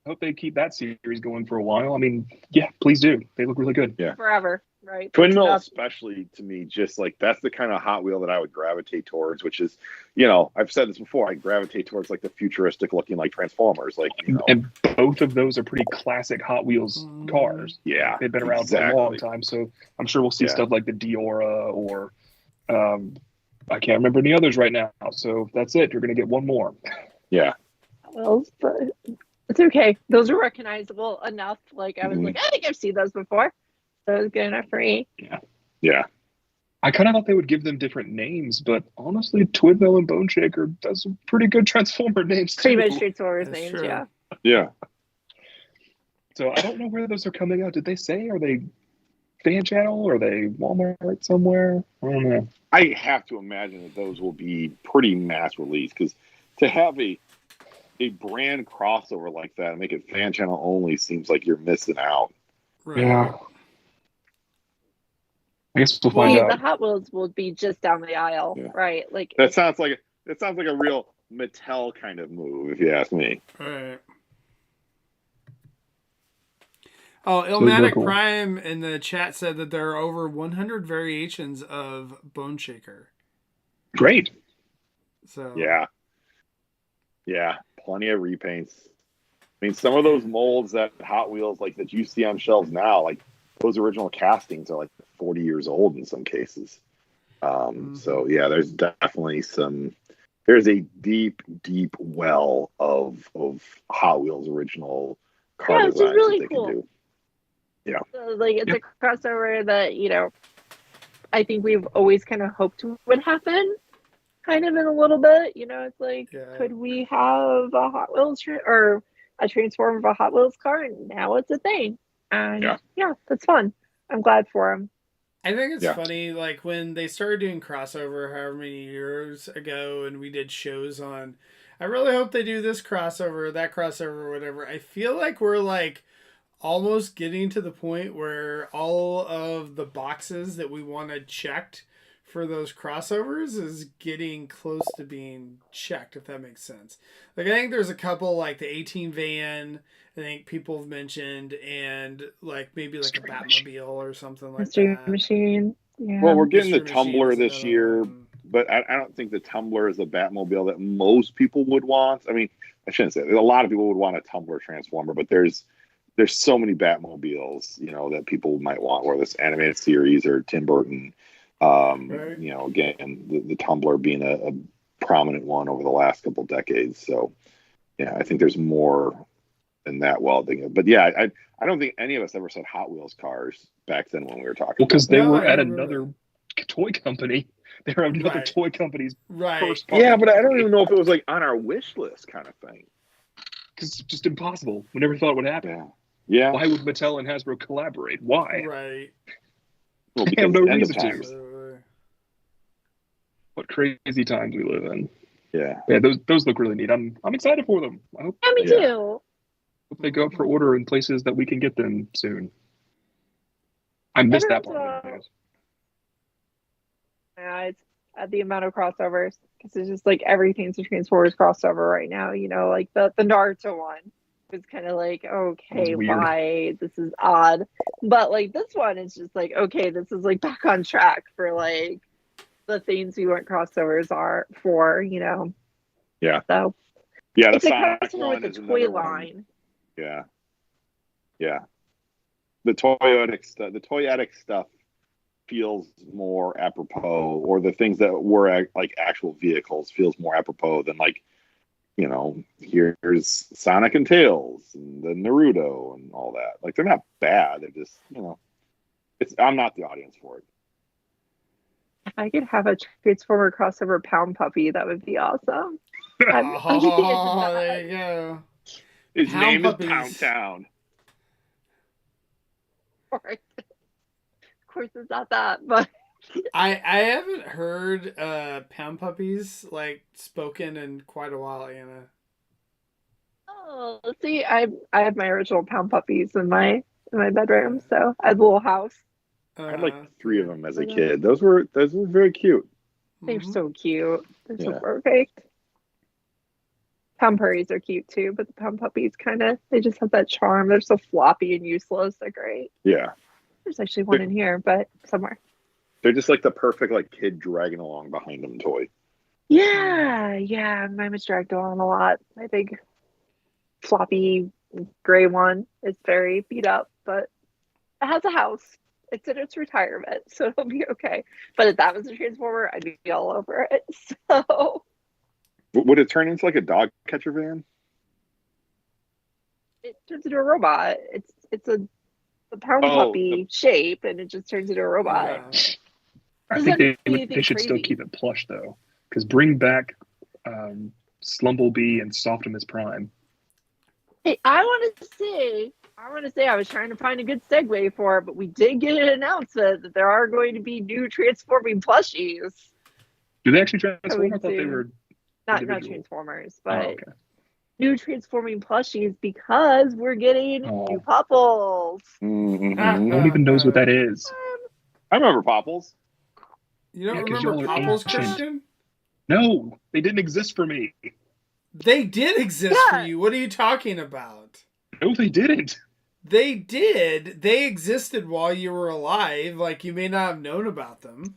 Hope they keep that series going for a while. I mean, yeah, please do. They look really good. Yeah. Forever, right? Twin Mill especially, to me, just that's the kind of Hot Wheel that I would gravitate towards, which is, I've said this before, I gravitate towards the futuristic looking Transformers. And both of those are pretty classic Hot Wheels cars. Yeah. They've been around for a long time, so I'm sure we'll see stuff like the Diora or I can't remember any others right now. So that's it. You're going to get one more. Yeah. Well, but it's okay. Those are recognizable enough. I was I think I've seen those before. So it's good enough for me. Yeah. I kind of thought they would give them different names, but honestly, Twin Mill and Bone Shaker does some pretty good Transformer names pretty much Transformers names, true. yeah. Yeah. So I don't know where those are coming out. Did they say? Are they Fan Channel? Or are they Walmart somewhere? I don't know. I have to imagine that those will be pretty mass release, because to have a brand crossover like that and make it Fan Channel only seems like you're missing out. Right. Yeah. I guess we'll find out. The Hot Wheels will be just down the aisle, right? That sounds like a real Mattel kind of move, if you ask me. Right. Oh, Ilmatic Prime in the chat said that there are over 100 variations of Bone Shaker. Great. So yeah, plenty of repaints. I mean, some of those molds that Hot Wheels that you see on shelves now, those original castings are 40 years old in some cases. So yeah, there's definitely some there's a deep, deep well of Hot Wheels original car Yeah, which is designs really that they cool. can do. Yeah. So, like, it's a crossover that, I think we've always kind of hoped would happen, kind of in a little bit. It's like, Yeah. could we have a Hot Wheels or a transformer of a Hot Wheels car? And now it's a thing. And yeah, that's fun. I'm glad for them. I think it's funny, like when they started doing crossover however many years ago and we did shows on, I really hope they do this crossover, that crossover, whatever. I feel like we're like almost getting to the point where all of the boxes that we wanted checked for those crossovers is getting close to being checked, if that makes sense. Like I think there's a couple like the 18 van, I think people have mentioned, and like maybe like a Batmobile or something like Mystery that. Machine. Yeah. Well, we're getting the Mystery Machine Tumbler is this another year, one. but I don't think the Tumbler is a Batmobile that most people would want. I mean, I shouldn't say that. A lot of people would want a Tumbler Transformer, but there's so many Batmobiles, that people might want, whether it's animated series or Tim Burton. Right. Again, the Tumbler being a prominent one over the last couple decades. So, yeah, I think there's more than that. But yeah, I don't think any of us ever said Hot Wheels cars back then when we were talking. Well, because about they that. were I at remember another toy company. They were another Right. toy company's Right. first. Yeah, but I don't even know if it was like on our wish list kind of thing. Because it's just impossible. We never thought it would happen. Yeah. Why would Mattel and Hasbro collaborate? Why? Right. Well, They have because no end of reason to. times. Absolutely. What crazy times we live in. Yeah. Yeah, those look really neat. I'm excited for them. I hope Yeah, me too. they go up for order in places that we can get them soon. I missed that part of the news. Yeah, it's the amount of crossovers, because it's just like everything's a Transformers crossover right now. Like the Naruto one was kind of like, okay, Weird. why? This is odd. But like this one is just like, okay, this is like back on track for like the things we want crossovers are for. Yeah. So Yeah, the it's a Sonic crossover one with is the toy another one. line. Yeah. Yeah. The Toyetic stuff feels more apropos, or the things that were like actual vehicles feels more apropos than like, here's Sonic and Tails and the Naruto and all that. Like they're not bad. They're just, I'm not the audience for it. If I could have a Transformer crossover Pound Puppy, that would be awesome. I'm there you go. His Pound name Puppies. is Pound Town. Of course, it's not that, but I haven't heard Pound Puppies like spoken in quite a while, Anna. oh, see, I had my original Pound Puppies in my bedroom, so I had a little house. I had like 3 of them as a kid. Those were very cute. They're so cute. They're so Yeah. perfect. Pound Purries are cute too, but the Pound Puppies they just have that charm. They're so floppy and useless. They're great. Yeah. There's actually one in here, but somewhere. They're just like the perfect like kid dragging along behind them toy. Yeah. Mine was dragged along a lot. My big floppy gray one is very beat up, but it has a house. It's in its retirement, so it'll be okay. But if that was a Transformer, I'd be all over it. So Would it turn into like a dog catcher van? it turns into a robot. It's a Pound Puppy shape, and it just turns into a robot. Yeah. I Doesn't think do anything they should still crazy. keep it plush though, because bring back Slumblebee and Optimus Prime. Hey, I want to say I was trying to find a good segue for it, but we did get an announcement that there are going to be new transforming plushies. Do they actually transform? Coming I thought they soon. were Not individual. Transformers, Oh, but okay. new transforming plushies, because we're getting new Popples. Mm-hmm. No one even knows what that is. I remember Popples. You don't 'cause remember y'all are Popples, ancient. Christian? No, they didn't exist for me. They did exist Yeah. for you. What are you talking about? No, they didn't. They did. They existed while you were alive. Like, you may not have known about them.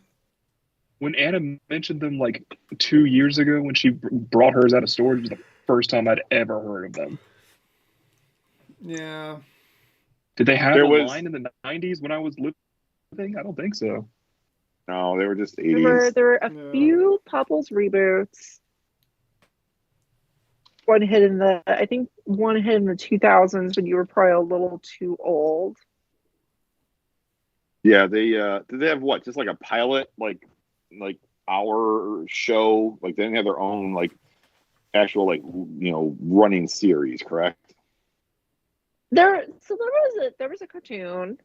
When Anna mentioned them like 2 years ago when she brought hers out of storage, was the first time I'd ever heard of them. Yeah. Did they have There a was- line in the 90s when I was living? I don't think so. No, they were just 80s. Remember, there were a Yeah. few Popples reboots. one hit in the, I think one hit in the 2000s, but you were probably a little too old. Yeah, they did they have what? Just like a pilot, like hour show? Like they didn't have their own like actual like running series, correct? There was a cartoon.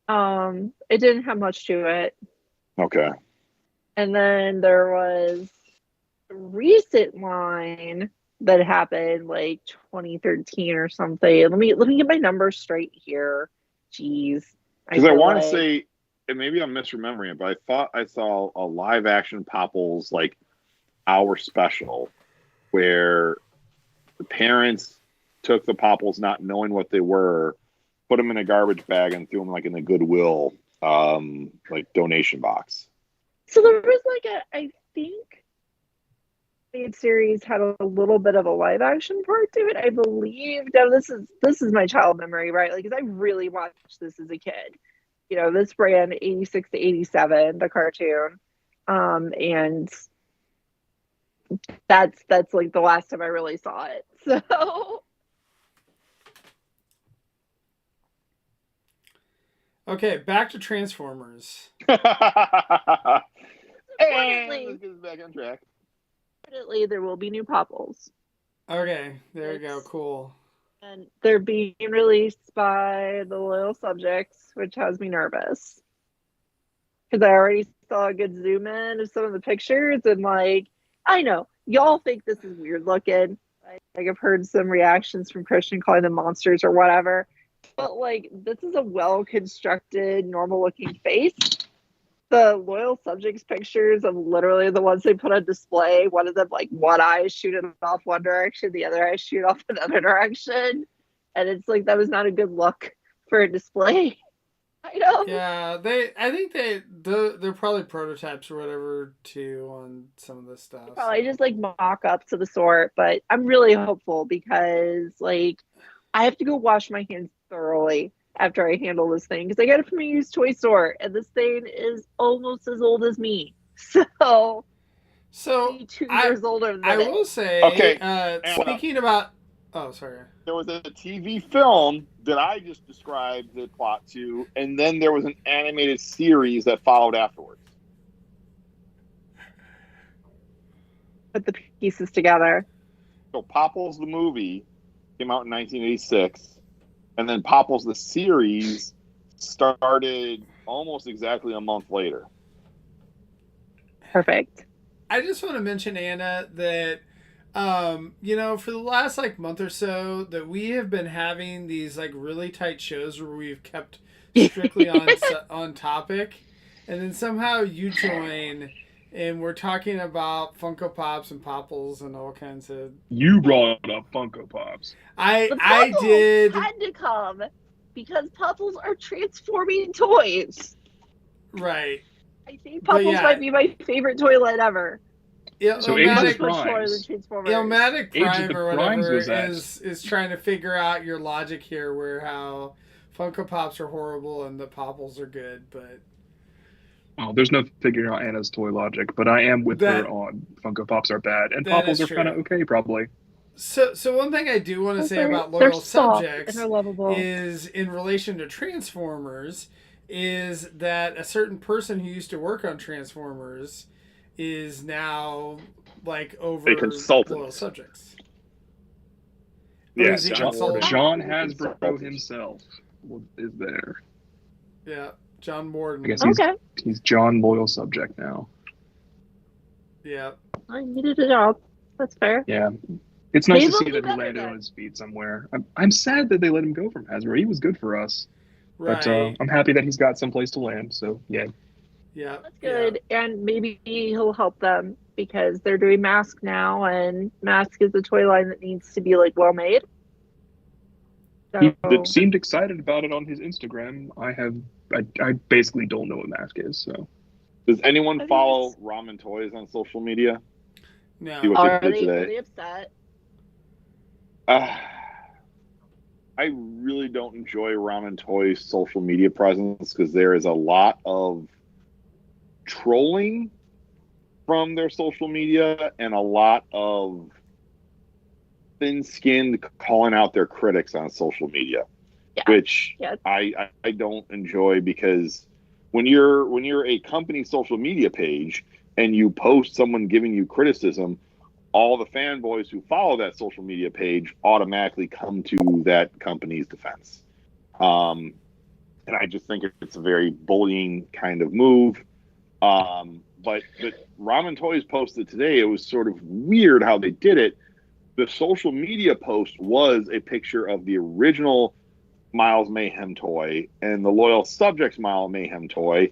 It didn't have much to it. Okay. And then there was a recent line that happened like 2013 or something. Let me get my numbers straight here. Jeez. Because I feel want to like- say, and maybe I'm misremembering it, but I thought I saw a live action Popples like hour special where the parents took the Popples not knowing what they were, put them in a garbage bag and threw them like in the Goodwill like donation box. So there was like I think the series had a little bit of a live action part to it, I believe. Now this is my child memory, right? Like, because I really watched this as a kid. This ran 86 to 87, the cartoon. And that's like the last time I really saw it. So Okay, back to Transformers. And Definitely. let's get this back on track. definitely there will be new Popples. Okay, there you go. It's- Cool. And they're being released by the Loyal Subjects, which has me nervous. Because I already saw a good zoom in of some of the pictures, and like, I know y'all think this is weird looking. Like I've heard some reactions from Christian calling them monsters or whatever. But like, this is a well constructed, normal looking face. The Loyal Subjects pictures of literally the ones they put on display, one of them like one eye shooting off one direction, the other eye shoot off another direction. And it's like that was not a good look for a display item. Yeah, I think they're probably prototypes or whatever too on some of this stuff. Probably so. just like mock ups of the sort, but I'm really hopeful because like I have to go wash my hands thoroughly after I handle this thing because I got it from a used toy store and this thing is almost as old as me. So So 2 years older than I it. will say, Okay, speaking about, oh sorry, There was a TV film that I just described the plot to, and then there was an animated series that followed afterwards. Put the pieces together. So Popples the movie came out in 1986, and then Popples the series started almost exactly a month later. Perfect. I just want to mention, Anna, that for the last like month or so that we have been having these like really tight shows where we've kept strictly on topic, and then somehow you join and we're talking about Funko Pops and Popples and all kinds of. You brought up Funko Pops. I Popples did. had to come because Popples are transforming toys. Right. I think Popples might be my favorite toy line ever. So Age of Illmatic, Primes. Illmatic Age of Prime the or Primes whatever was that. is trying to figure out your logic here, where how Funko Pops are horrible and the Popples are good, but. Oh, there's no figuring out Anna's toy logic, but I am with her on Funko Pops are bad and Popples are kind of okay, probably. So one thing I do want to say about they're Loyal soft Subjects and they're lovable. is in relation to Transformers, is that a certain person who used to work on Transformers is now like over A consultant. Loyal Subjects. Yes, is he John consultant? Hasbro himself is there. Yeah, John Morden. I guess he's John Loyal Subject now. Yeah. I needed a job. That's fair. Yeah. It's nice They to see will that do he better landed then. on his feet somewhere. I'm sad that they let him go from Hasbro. He was good for us. Right. But I'm happy that he's got someplace to land, so yeah. Yeah. That's good. And maybe he'll help them because they're doing Mask now, and Mask is a toy line that needs to be like well made. He So, seemed excited about it on his Instagram. I basically don't know what Mask is, so. Does anyone think follow it's- Ramen Toys on social media? No. See what are they did they today. really upset? I really don't enjoy Ramen Toys' social media presence because there is a lot of trolling from their social media and a lot of thin-skinned calling out their critics on social media, which I don't enjoy, because when you're a company social media page and you post someone giving you criticism, all the fanboys who follow that social media page automatically come to that company's defense. And I just think it's a very bullying kind of move. But Ramen Toys posted today, it was sort of weird how they did it. The social media post was a picture of the original Miles Mayhem toy and the Loyal Subjects Miles Mayhem toy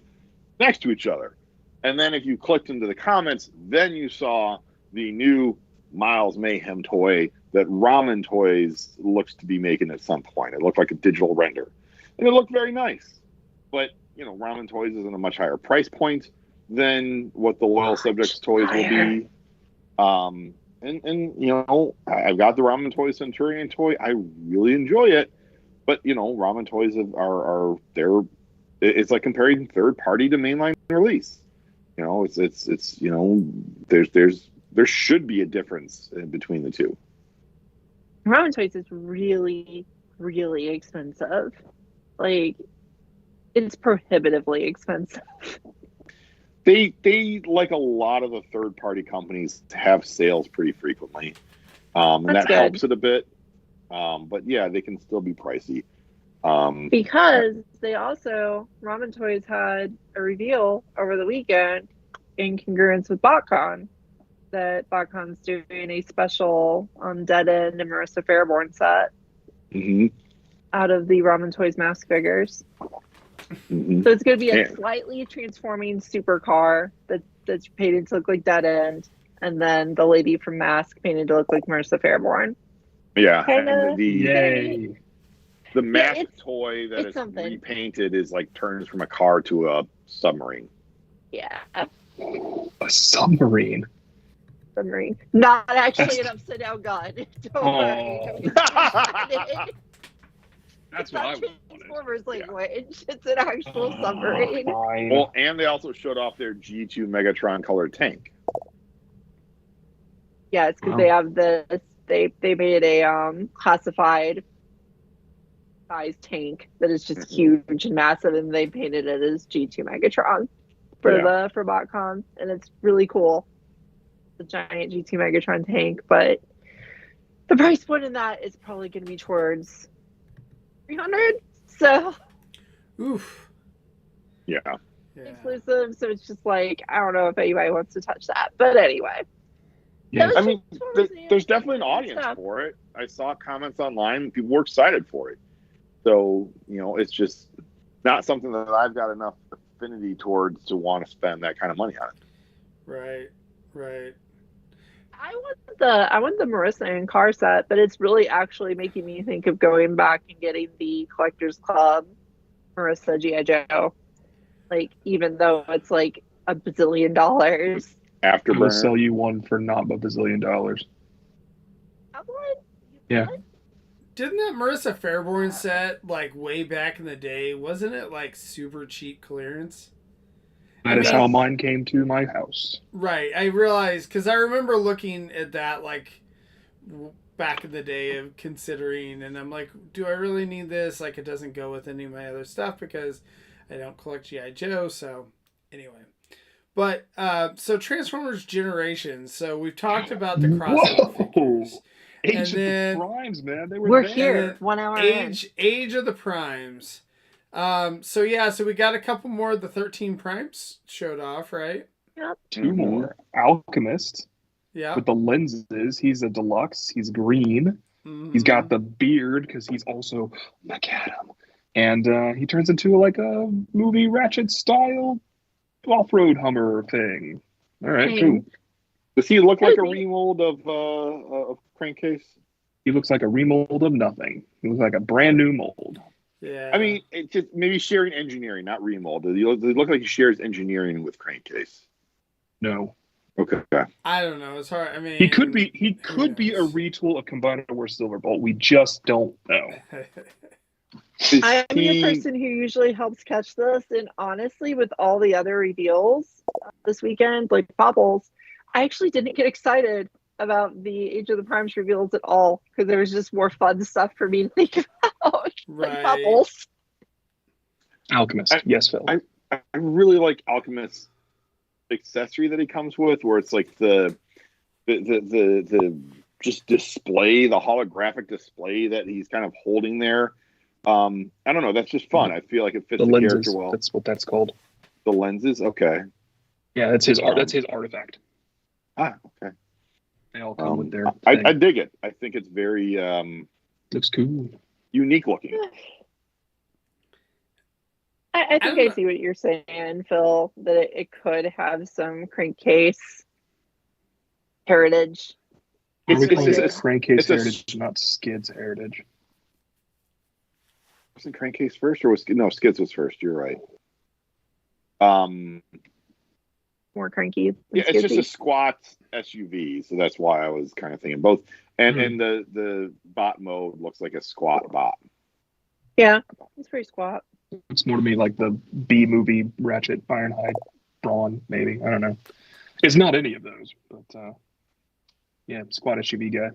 next to each other. And then if you clicked into the comments, then you saw the new Miles Mayhem toy that Ramen Toys looks to be making at some point. It looked like a digital render, and it looked very nice. But Ramen Toys is in a much higher price point than what the Loyal Subjects toys will be. And I've got the Ramen Toys Centurion toy. I really enjoy it, but Ramen Toys it's like comparing third party to mainline release. There should be a difference between the two. Ramen Toys is really, really expensive. Like, it's prohibitively expensive. They like a lot of the third party companies have sales pretty frequently, and that helps it a bit. But yeah, they can still be pricey. Because they also, Ramen Toys had a reveal over the weekend in congruence with BotCon, that BotCon's doing a special Dead End and Marissa Fairborn set out of the Ramen Toys mask figures. So it's going to be a slightly transforming supercar that's painted to look like Dead End, and then the lady from Mask painted to look like Marissa Fairborn. Yeah, and the mask toy that is repainted is like turns from a car to a submarine. Yeah, a submarine. Not actually an upside down gun. Don't worry. That's what I wanted. Transformers language. It's an actual submarine. Well, and they also showed off their G2 Megatron colored tank. Yeah, it's because they have this. They made a classified size tank that is just huge and massive, and they painted it as G2 Megatron for BotCon, and it's really cool. The giant G2 Megatron tank, but the price point in that is probably going to be towards $300. So, yeah, exclusive. So it's just like, I don't know if anybody wants to touch that, but anyway. Yeah, I mean, there's definitely an audience for it. I saw comments online; people were excited for it. So it's just not something that I've got enough affinity towards to want to spend that kind of money on it. Right. I want the Marissa and car set, but it's really actually making me think of going back and getting the Collectors Club Marissa G.I. Joe. Like, even though it's like $1 bazillion. After we'll sell you one for not $1 bazillion. Yeah. Didn't that Marissa Fairborn set, like, way back in the day, wasn't it like super cheap clearance? That is how mine came to my house. Right. I realized, because I remember looking at that, like, back in the day of considering, and I'm like, do I really need this? Like, it doesn't go with any of my other stuff because I don't collect G.I. Joe. So, anyway. But, so Transformers Generations. So, we've talked about the crossover figures. Age of the Primes, man. We're here. 1 hour Age of the Primes. So we got a couple more of the 13 Primes showed off, right? Yep. 2 more. Alchemist. Yeah. With the lenses. He's a deluxe. He's green. Mm-hmm. He's got the beard because he's also McAdam. And he turns into like a movie Ratchet style off-road Hummer thing. All right, cool. Does he look like a remold of Crankcase? He looks like a remold of nothing. He looks like a brand new mold. Yeah. I mean, it's just maybe sharing engineering, not remold. Does he look like he shares engineering with Crankcase? No. Okay. I don't know. It's hard. I mean, he could be a retool of Combiner Wars Silverbolt. We just don't know. I'm the person who usually helps catch this, and honestly, with all the other reveals this weekend, like Bobbles, I actually didn't get excited about the Age of the Primes reveals at all because there was just more fun stuff for me to think about, like Right. Popples. Alchemist. Yes, Phil. I really like Alchemist's accessory that he comes with, where it's like the just display, the holographic display that he's kind of holding there. I don't know. That's just fun. I feel like it fits the lenses, character well. That's what that's called. The lenses. Okay. Yeah, that's his art. That's his artifact. Ah, okay. They all come with their. I dig it. I think it's very looks cool, unique looking. I think I see what you're saying, Phil, that it could have some crankcase heritage. It's crankcase heritage, not Skids heritage. Wasn't crankcase first, or was Skids was first? You're right. More cranky. Yeah, it's just a squat SUV, so that's why I was kind of thinking both. And the bot mode looks like a squat bot. Yeah, it's pretty squat. Looks more to me like the B movie Ratchet Ironhide Brawn, maybe. I don't know. It's not any of those, but yeah, squat SUV guy.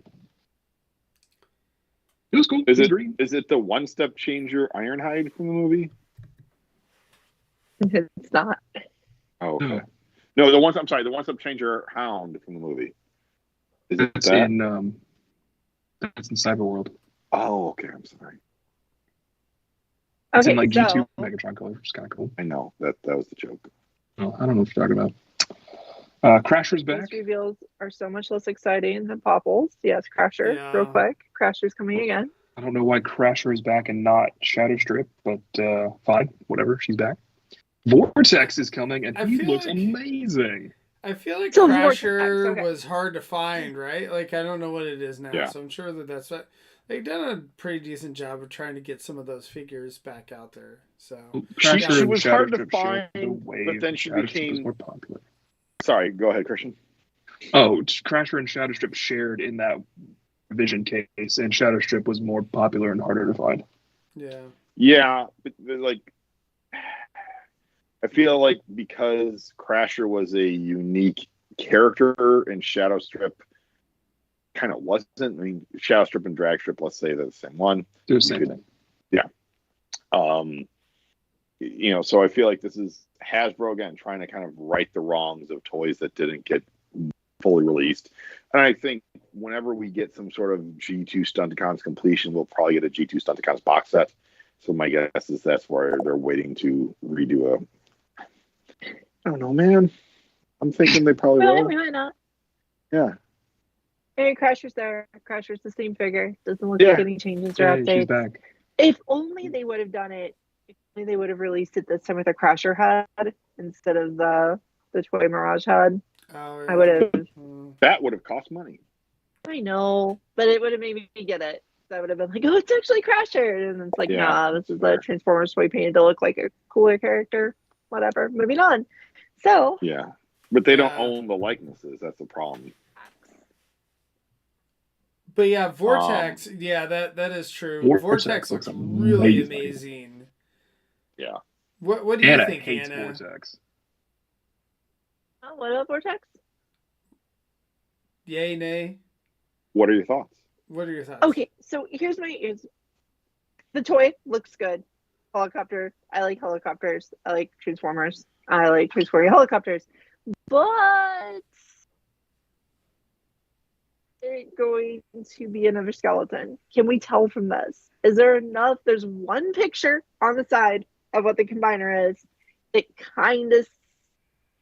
It was cool. Is it the one step changer Ironhide from the movie? It's not. Oh, okay. No, the one step changer Hound from the movie. Is it That's that? That's in Cyberworld. Oh, okay. I'm sorry. It's Okay, in like G2 so Megatron color, which is kind of cool. I know that was the joke. Oh, I don't know what you're talking about. Crasher's back. these reveals are so much less exciting than Popples. Yes, Crasher, real quick. Crasher's coming again. I don't know why Crasher is back and not Shadow Strip, but fine, whatever. She's back. Vortex is coming, and he looks amazing. I feel like So Crasher was hard to find, right? Like, I don't know what it is now, Yeah. so I'm sure that's what they've done a pretty decent job of trying to get some of those figures back out there. So She and was Shadow hard to Strip shared the find, wave. but then she Shadow Strip was became more popular. Sorry, go ahead, Christian. Oh, Crasher and Shadow Strip shared in that Vision case, and Shadow Strip was more popular and harder to find. Yeah, but like, I feel like because Crasher was a unique character and Shadow Strip kind of wasn't. I mean, Shadow Strip and Drag Strip, let's say they're the same one. They're the same thing. Yeah. So I feel like this is Hasbro again trying to kind of right the wrongs of toys that didn't get fully released. And I think whenever we get some sort of G2 Stunticons completion, we'll probably get a G2 Stunticons box set. So my guess is that's where they're waiting to redo I don't know, man. I'm thinking they probably will. Why not? Yeah. Hey, Crasher's there. Crasher's the same figure. Doesn't look like any changes or updates. She's back. If only they would have done it. If only they would have released it this time with a Crasher head instead of the Toy Mirage head. I would have. That would have cost money. I know, but it would have made me get it. I would have been like, oh, it's actually Crasher. And it's like, nah, this is the Transformers toy painted to look like a cooler character. Whatever. Moving on. So. Yeah. But they don't own the likenesses. That's the problem. But yeah, Vortex, that is true. Vortex looks really amazing. Yeah. What do you think, hates Anna? Vortex. Oh, what about Vortex? Yay, nay? What are your thoughts? What are your thoughts? Okay, so here's the toy looks good. Helicopter. I like helicopters. I like Transformers. I like Transforming helicopters. But it's going to be another skeleton. Can we tell from this? Is there enough? There's one picture on the side of what the combiner is. It kind of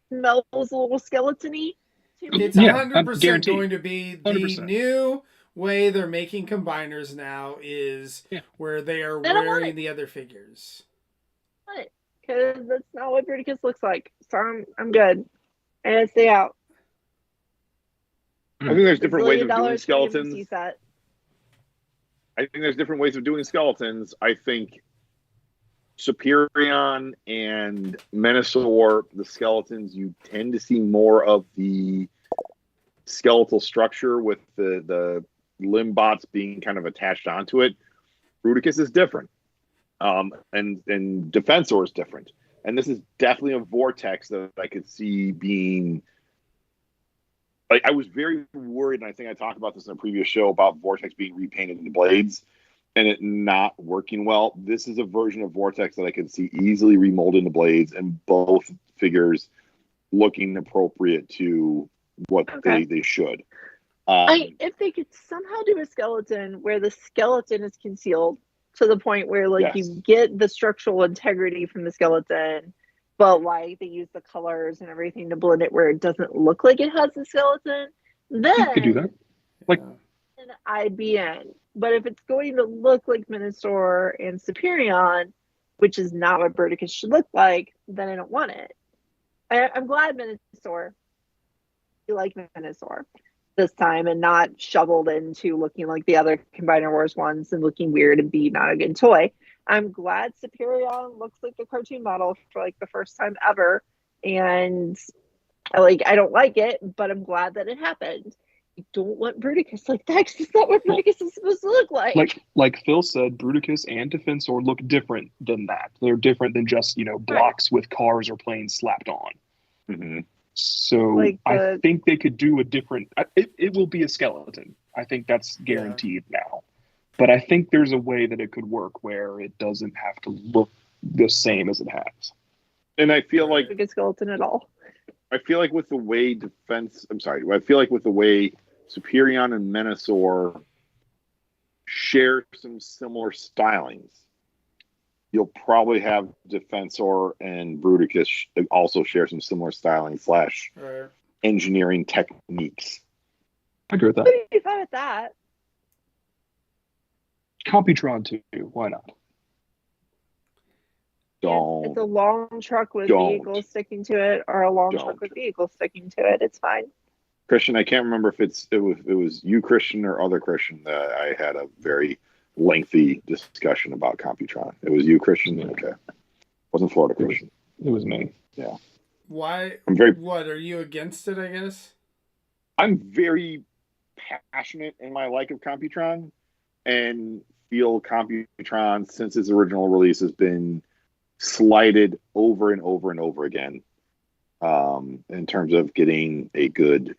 smells a little skeleton-y. It's 100% going to be the 100%. New way they're making combiners now is where they are wearing the other figures. Because that's not what Bruticus looks like. So I'm good. And stay out. I think there's different ways of doing skeletons. I think there's different ways of doing skeletons. I think Superion and Menasor, the skeletons, you tend to see more of the skeletal structure with the limb bots being kind of attached onto it. Bruticus is different. And Defensor is different. And this is definitely a Vortex that I could see being like I was very worried, and I think I talked about this in a previous show about Vortex being repainted in the blades and it not working well. This is a version of Vortex that I can see easily remolded into blades, and both figures looking appropriate to what they should. If they could somehow do a skeleton where the skeleton is concealed to the point where like you get the structural integrity from the skeleton, but like they use the colors and everything to blend it where it doesn't look like it has a skeleton, then You could do that. Like, then I'd be in. But if it's going to look like Minosaur and Superion, which is not what Bruticus should look like, then I don't want it. I'm glad Minosaur, you like Minosaur this time and not shoveled into looking like the other Combiner Wars ones and looking weird and being not a good toy. I'm glad Superion looks like the cartoon model for like the first time ever, and I don't like it, but I'm glad that it happened. I don't want Bruticus like that because it's not what Bruticus is supposed to look like. Like Phil said, Bruticus and Defensor look different than that. They're different than just blocks with cars or planes slapped on. Mm-hmm. So I think they could do a different. It will be a skeleton. I think that's guaranteed now. But I think there's a way that it could work where it doesn't have to look the same as it has. And I feel like a skeleton at all. I feel like with the way I feel like with the way Superion and Minosaur share some similar stylings, you'll probably have Defensor and Bruticus also share some similar styling / engineering techniques. I agree with that. I'd be fine with that. Computron too. Why not? Don't. It's a long truck with vehicles sticking to it, or a long truck with vehicles sticking to it. It's fine. Christian, I can't remember if it was you, Christian, or other Christian that I had a very lengthy discussion about Computron. It was you, Christian? Okay. Wasn't Florida Christian. It was me. Yeah. Why? What, are you against it, I guess? I'm very passionate in my like of Computron and feel Computron, since its original release, has been slighted over and over and over again in terms of getting a good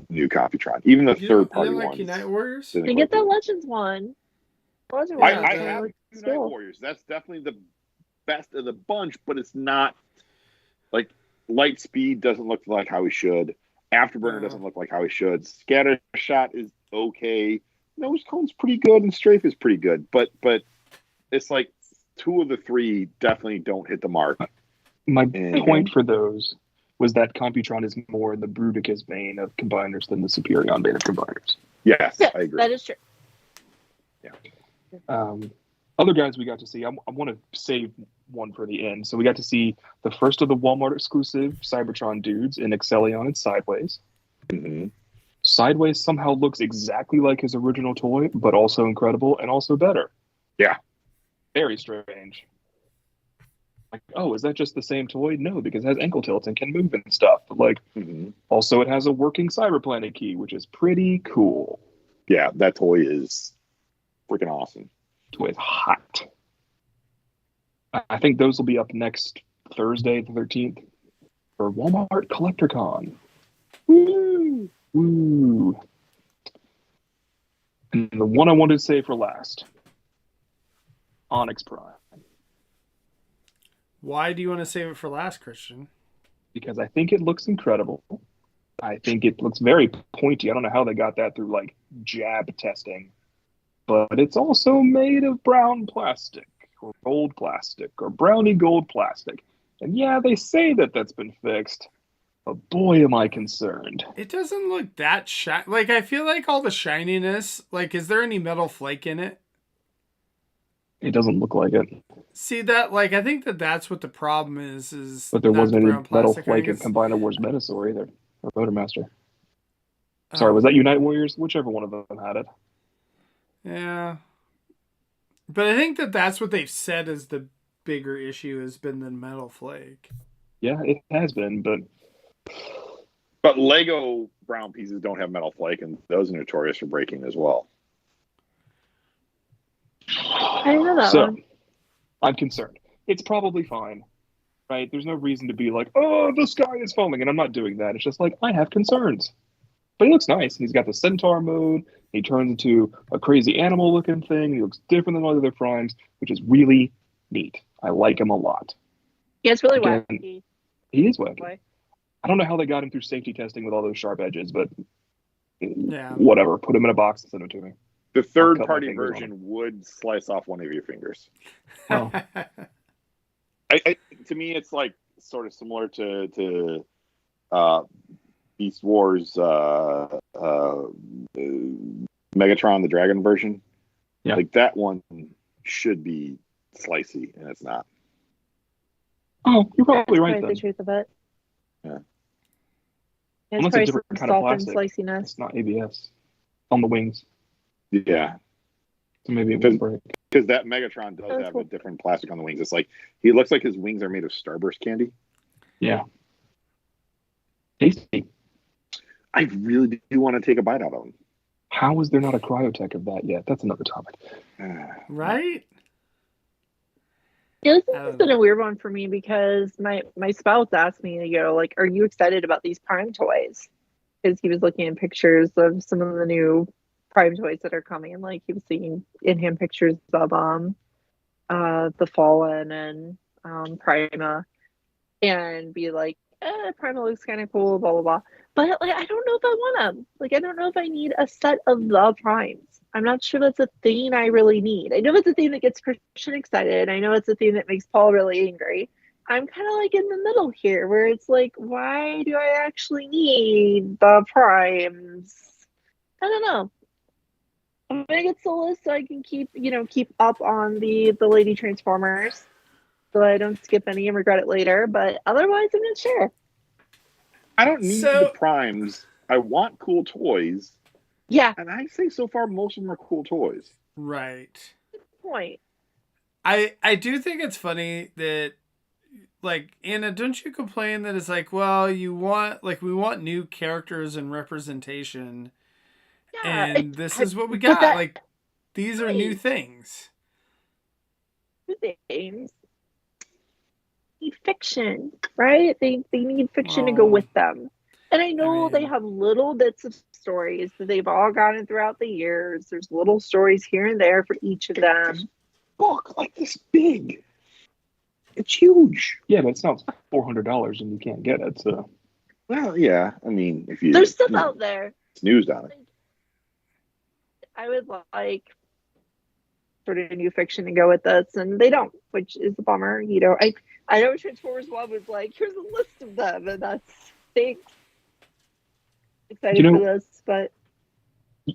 new Computron. Even the third-party ones. Unite Warriors? You get the Legends one. I have Unite Warriors. That's definitely the best of the bunch, but it's not like Lightspeed doesn't look like how he should. Afterburner doesn't look like how he should. Scattershot is okay. Nose Cone's pretty good and Strafe is pretty good, but it's like two of the three definitely don't hit the mark. My point for those was that Computron is more in the Bruticus vein of combiners than the Superion vein of combiners. Yes, I agree. That is true. Yeah. Other guys we got to see, I want to save one for the end. So we got to see the first of the Walmart exclusive Cybertron dudes in Excellion and Sideways. Mm-hmm. Sideways somehow looks exactly like his original toy, but also incredible and also better. Yeah. Very strange. Like, oh, is that just the same toy? No, because it has ankle tilts and can move and stuff. But like, also it has a working Cyberplanet key, which is pretty cool. Yeah, that toy is freaking awesome. Toy is hot. I think those will be up next Thursday, the 13th, for Walmart CollectorCon. Woo! Woo! And the one I wanted to say for last, Onyx Prime. Why do you want to save it for last, Christian? Because I think it looks incredible. I think it looks very pointy. I don't know how they got that through like jab testing. But it's also made of brown plastic or gold plastic or brownie gold plastic. And yeah, they say that that's been fixed. But boy, am I concerned. It doesn't look that shiny. Like, I feel like all the shininess, like, is there any metal flake in it? It doesn't look like it. See that? Like, I think that's what the problem is but there wasn't any metal plastic, flake in Combiner Wars Metasaur either. Or Motormaster. Sorry, was that Unite Warriors? Whichever one of them had it. Yeah. But I think that's what they've said is the bigger issue has been the metal flake. Yeah, it has been, But Lego brown pieces don't have metal flake, and those are notorious for breaking as well. I know that so, one. I'm concerned. It's probably fine. right? There's no reason to be like, oh, the sky is falling, and I'm not doing that. It's just like I have concerns. But he looks nice, and he's got the centaur mode. He turns into a crazy animal-looking thing. He looks different than all the other primes, which is really neat. I like him a lot. Yeah, it's really Again, wacky. He is wacky. Why? I don't know how they got him through safety testing with all those sharp edges, but Yeah. whatever. Put him in a box and send him to me. The cut my third-party fingers on version would slice off one of your fingers. Oh. To me, it's like sort of similar to Beast Wars Megatron the Dragon version. Yeah. Like that one should be slicey, and it's not. Oh, you're probably That's right probably then. the truth of it. Yeah. It's Unless probably it's a some different kind of salt and plastic. sliciness. It's not ABS on the wings, Yeah, so maybe it won't break. because that Megatron does That's have cool. a different plastic on the wings. It's like he looks like his wings are made of Starburst candy. Yeah. Tasty. I really do want to take a bite out of them. How is there not a cryotech of that yet? That's another topic. Right? Yeah, this I has don't been know. a weird one for me because my spouse asked me to go like, "Are you excited about these Prime toys?" Because he was looking at pictures of some of the new Prime toys that are coming, and like he was seeing in-hand pictures of the Fallen and Prima, and be like, Prima looks kind of cool, blah blah blah. But like, I don't know if I want them. Like, I don't know if I need a set of the Primes. I'm not sure that's a thing I really need. I know it's a thing that gets Christian excited. I know it's a thing that makes Paul really angry. I'm kind of like in the middle here, where it's like, why do I actually need the Primes? I don't know. I'm gonna get Solus so I can keep up on the Lady Transformers, so I don't skip any and regret it later. But otherwise, I'm not sure. I don't need So- the primes. I want cool toys, Yeah, and I say so far most of them are cool toys. Right. good point. I do think it's funny that, like, Anna, don't you complain that it's like, well, we want new characters and representation, Yeah, and this is what we but got. that- Like, these are new things. Things need fiction, right? They need fiction to go Oh. with them. And I know they mean- have little bits of stories that they've all gotten throughout the years. There's little stories here and there for each of them. Book like this big. It's huge. Yeah, but it's not $400 and you can't get it. So Well, yeah. I mean, if you There's stuff out there. snoozed on it. I would like sort of new fiction to go with this, and they don't, which is a bummer. I know Transformers One was like, here's a list of them, and that's thanks. Excited for this, but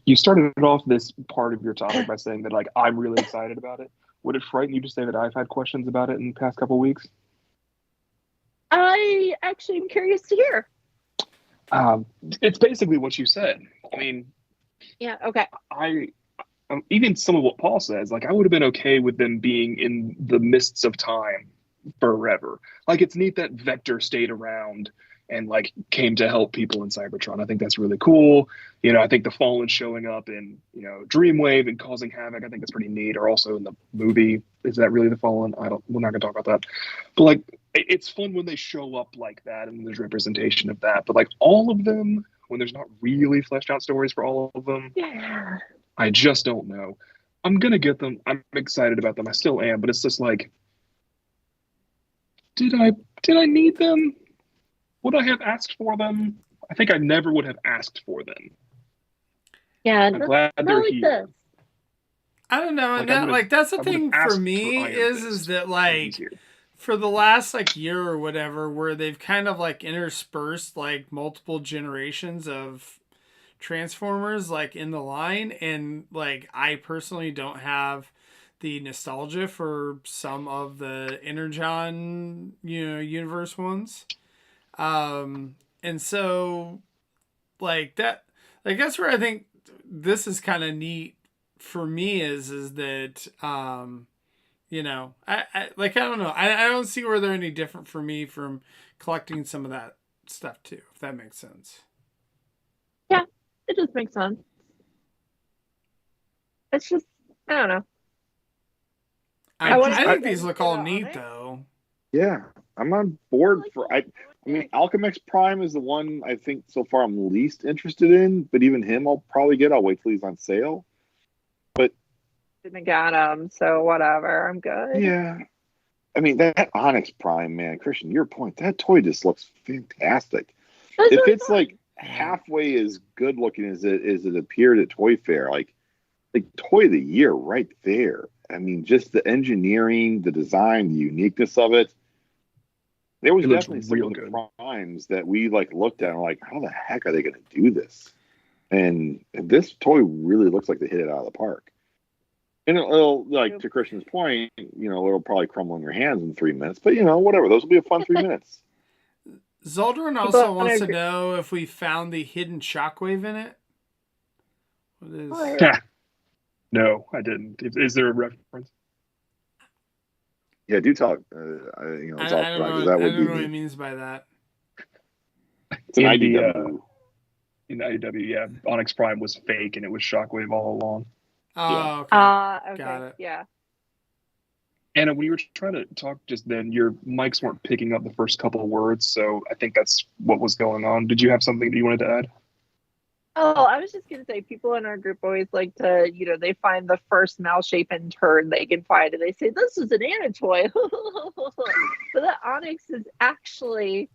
you started off this part of your topic by saying that like I'm really excited about it. Would it frighten you to say that I've had questions about it in the past couple of weeks? I actually am curious to hear. It's basically what you said. I mean, Yeah, okay. even some of what Paul says, like I would have been okay with them being in the mists of time forever. Like it's neat that Vector stayed around and like came to help people in Cybertron. I think that's really cool. I think the Fallen showing up in Dreamwave and causing havoc, I think that's pretty neat. Or also in the movie, is that really the Fallen? We're not gonna talk about that. But like it's fun when they show up like that and there's representation of that. But like all of them, when there's not really fleshed out stories for all of them, Yeah. I just don't know. I'm gonna get them. I'm excited about them. I still am, but it's just like, did I need them? Would I have asked for them? I think I never would have asked for them. Yeah, I'm glad not they're like here. this. I don't know. Like, And I that, would've- like, that's the I would've thing for asked me for Iron is Fist that, when he's like, here. for the last, like, year or whatever, where they've kind of, like, interspersed, like, multiple generations of Transformers, like, in the line. And, like, I personally don't have the nostalgia for some of the Energon, universe ones. And so, like, that's where I think this is kind of neat for me is that, I don't know. I don't see where they're any different for me from collecting some of that stuff too, if that makes sense. It just makes sense. It's just, I don't know. I wanna think see these them look get all on neat it. though. Yeah. I'm on board for. I mean, Alchemix Prime is the one I think so far I'm least interested in. But even him, I'll probably get. I'll wait till he's on sale. But Didn't got him, so whatever. I'm good. yeah, I mean that Onyx Prime, man, Christian, your point. That toy just looks fantastic. That's If really it's fun. like halfway as good looking as it appeared at Toyfair, like toy of the year right there. I mean, just the engineering, the design, the uniqueness of it. There was It looks definitely some real of the good. primes that we like looked at and were like, how the heck are they going to do this? And this toy really looks like they hit it out of the park. And it'll like to Christian's point, it'll probably crumble in your hands in 3 minutes. But whatever, those will be a fun 3 minutes. Zoldrin People also wants to agree- know if we found the hidden shockwave in it. What is? What? No, I didn't. Is there a reference? Yeah, do talk. I It's don't all know. because that I would don't know be what he means by that. it's an In the, IDW. In IDW, yeah, Onyx Prime was fake and it was Shockwave all along. Oh, okay. Okay. Got it. Yeah. Anna, when you were trying to talk just then, your mics weren't picking up the first couple of words, so I think that's what was going on. Did you have something that you wanted to add? Oh, I was just gonna say, people in our group always like to, they find the first malshapen turd they can find, and they say this is an Anna toy, but that Onyx is actually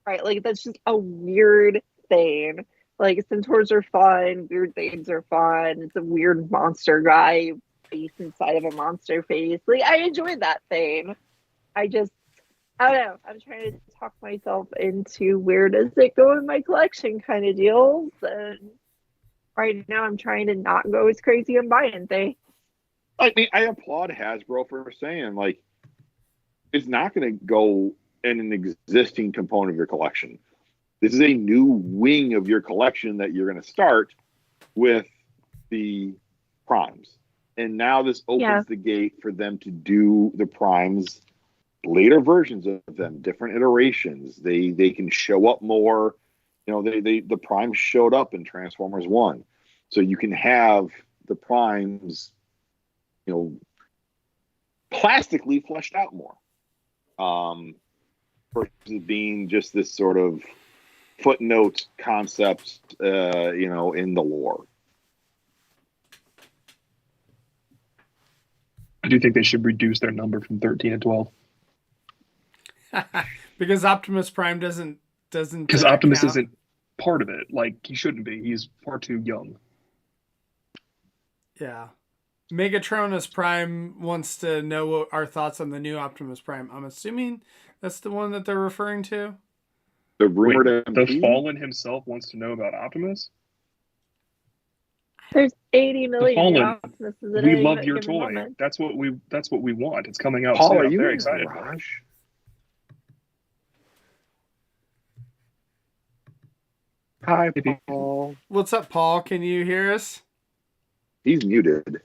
right. Like that's just a weird thing. Like centaurs are fun, weird things are fun. It's a weird monster guy face inside of a monster face. Like I enjoyed that thing. I don't know. I'm trying to talk myself into where does it go in my collection kind of deals. And right now I'm trying to not go as crazy and buying things. I mean, I applaud Hasbro for saying like it's not going to go in an existing component of your collection. This is a new wing of your collection that you're going to start with the primes. And now this opens the gate for them to do the primes, later versions of them, different iterations. They can show up more. The primes showed up in Transformers 1. So you can have the primes, plastically fleshed out more. Versus being just this sort of footnote concept, in the lore. I do think they should reduce their number from 13 to 12. Because Optimus Prime doesn't Because Optimus count. isn't part of it. Like, he shouldn't be. He's far too young. Yeah. Megatronus Prime wants to know what our thoughts on the new Optimus Prime. I'm assuming that's the one that they're referring to. The rumored The MP? Fallen himself wants to know about Optimus? There's 80 million Fallen, Optimuses at we any love your given toy. moment. That's what we want. It's coming out Paul, soon. are I'm you very in excited. a rush? Hi, Paul. What's up, Paul? Can you hear us? He's muted.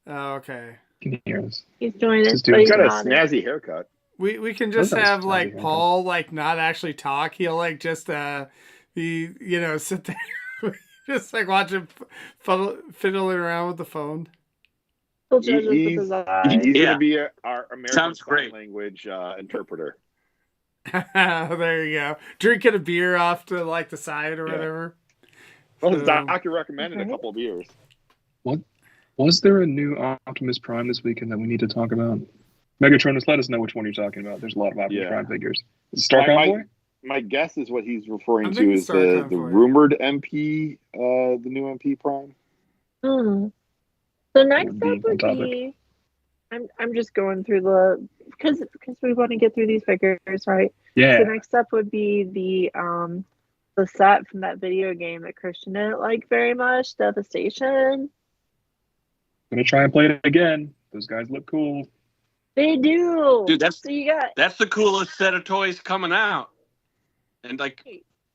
Oh, okay. Can you hear us? He's doing Just it. do But it. He's he's got a not. snazzy haircut. We can just Sometimes have it's like not Paul like not actually talk. He'll like just be sit there just like watch him fiddling around with the phone. He'll judge us with his eyes. He's Yeah. going to be our American Sounds Sign great. Language interpreter. There you go. Drinking a beer off to like the side or Yeah. whatever. Well, his So- doctor recommended a couple of beers. Was there a new Optimus Prime this weekend that we need to talk about? Megatronus, let us know which one you're talking about. There's a lot of Optimus Yeah. Prime figures. Is it Star My- Convoy? My guess is what he's referring I'm to thinking is Star the Convoy. rumored MP, the new MP Prime. The next Would be step would on topic. be I'm just going through because we want to get through these figures, right? Yeah. The next step would be the set from that video game that Christian didn't like very much, Devastation. Gonna try and play it again. Those guys look cool. They do. Dude, So you got That's the coolest set of toys coming out. And like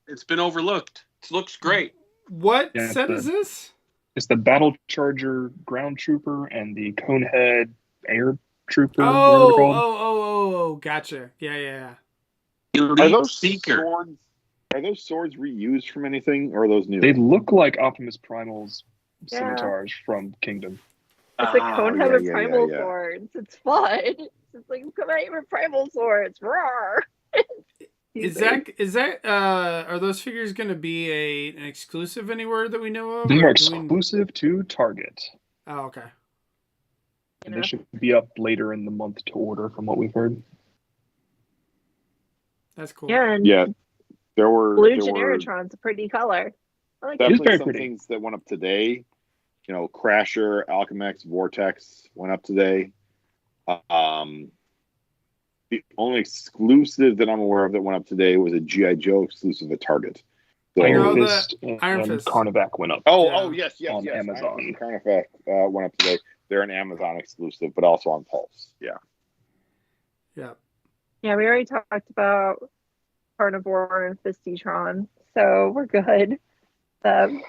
it's been overlooked. It looks great. What Yeah, set it's is this? It's the Battle Charger Ground Trooper and the Conehead Air Trooper. whatever they're Oh, called. gotcha. Yeah. Are Elite those Seeker. swords? Are those swords reused from anything, or are those new? They look like Optimus Primal's Yeah. scimitars from Kingdom. it's a Ah, Conehead yeah, Primal yeah. Swords. It's fun. It's like, come at you with primal swords. Roar. Is that are those figures going to be an exclusive anywhere that we know of? They are or do we- exclusive to Target. Oh, okay. And they should be up later in the month to order, from what we've heard. That's cool. Yeah, and Yeah, there were blue Generatron's a pretty color. I like it. definitely very some pretty. things that went up today. You know, Crasher, Alchemex, Vortex went up today. The only exclusive that I'm aware of that went up today was a G.I. Joe exclusive at Target. So, Iron the Fist Iron and Fist. Carnivac went up. yes, on Amazon. Carnivac went up today. They're an Amazon exclusive, but also on Pulse. Yeah. Yeah. Yeah, we already talked about Carnivore and Fistitron, so we're good. Who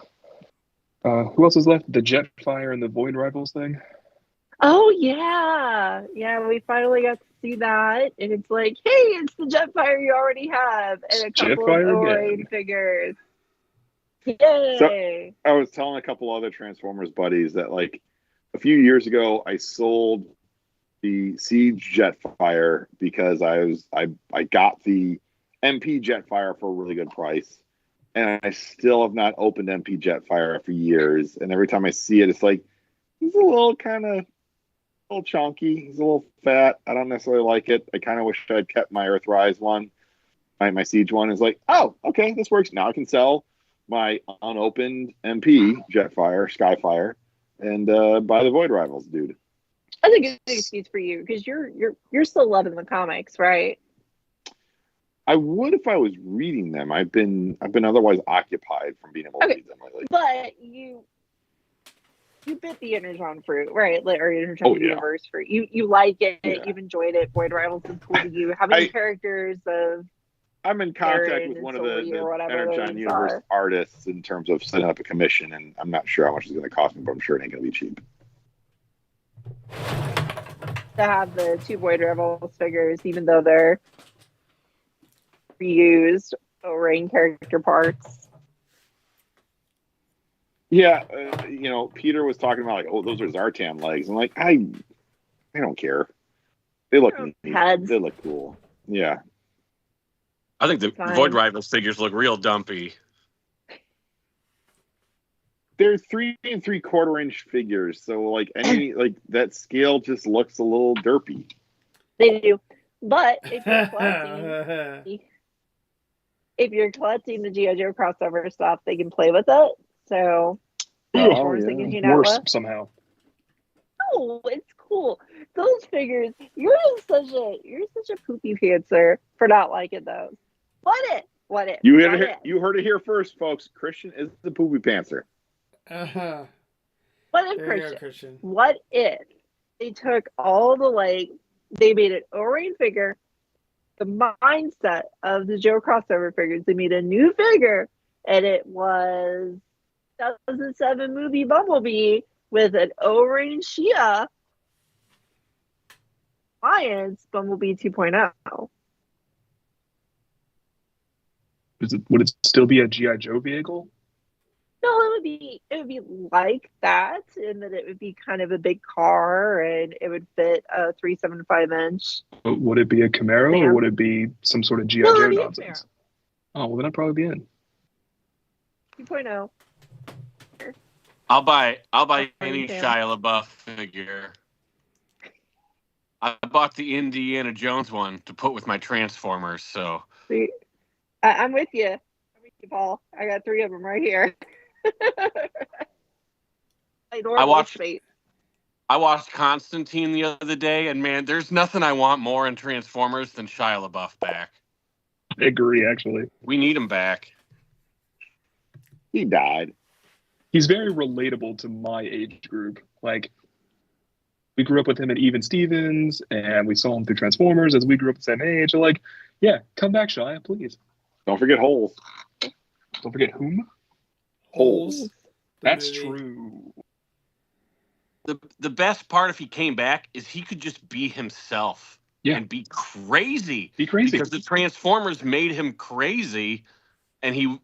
else is left? The Jetfire and the Void Rivals thing? Oh yeah, we finally got to see that, and it's like, hey, it's the Jetfire you already have, and a couple of Jetfire Orion again. figures. Yay! I was telling a couple other Transformers buddies that, like, a few years ago, I sold the Siege Jetfire because I got the MP Jetfire for a really good price, and I still have not opened MP Jetfire for years. And every time I see it, it's like, he's a little chunky. He's a little fat. I don't necessarily like it. I kind of wish I'd kept my Earthrise one. My Siege one is like, oh, okay, this works. Now I can sell my unopened MP Jetfire, Skyfire, and buy the Void Rivals, dude. That's a good excuse for you because you're still loving the comics, right? I would if I was reading them. I've been otherwise occupied from being able to read them lately. But you bit the Energon fruit, right? Or Energon universe fruit. You like it. Yeah. You've enjoyed it. Void Rivals is cool to you. How many characters of I'm in contact Aaron with one and of Sully the or whatever Energon those Universe are? artists in terms of setting up a commission, and I'm not sure how much it's going to cost me, but I'm sure it ain't going to be cheap. to have the two Void Rivals figures, even though they're reused rain character parts. Yeah, Peter was talking about, like, oh, those are Zartan legs. I'm like, I don't care. They look neat. Heads. They look cool. Yeah. I think the Fine. Void Rivals figures look real dumpy. They're 3 3/4 inch figures, so like that scale just looks a little derpy. They do. But if you're collecting the G.I. Joe crossover stuff, they can play with it. So Worse somehow. No, it's cool. Those figures, you're such a poopy pantser for not liking those. What it? You heard it here first, folks. Christian is the poopy pantser. What if Christian? What if they took all the they made an O-ring figure, the mindset of the Joe crossover figures, they made a new figure, and it was 2007 movie Bumblebee with an O-ring Shia Alliance Bumblebee 2.0. Would it still be a G.I. Joe vehicle? No, it would be like that, in that it would be kind of a big car, and it would fit a 375-inch. But would it be a Camaro or would it be some sort of G.I. Joe nonsense? Oh, well, then I'd probably be in. 2.0. I'll buy any Shia LaBeouf figure. I bought the Indiana Jones one to put with my Transformers, so. I'm with you. I'm with you, Paul. I got 3 of them right here. I watched Constantine the other day, and man, there's nothing I want more in Transformers than Shia LaBeouf back. I agree, actually. We need him back. He died. He's very relatable to my age group. Like, we grew up with him at Even Stevens, and we saw him through Transformers as we grew up the same age. So, like, yeah, come back, Shia, please. Don't forget Holes. Don't forget whom? Holes. That's true. The best part, if he came back, is he could just be himself and be crazy. Because the Transformers made him crazy, and he,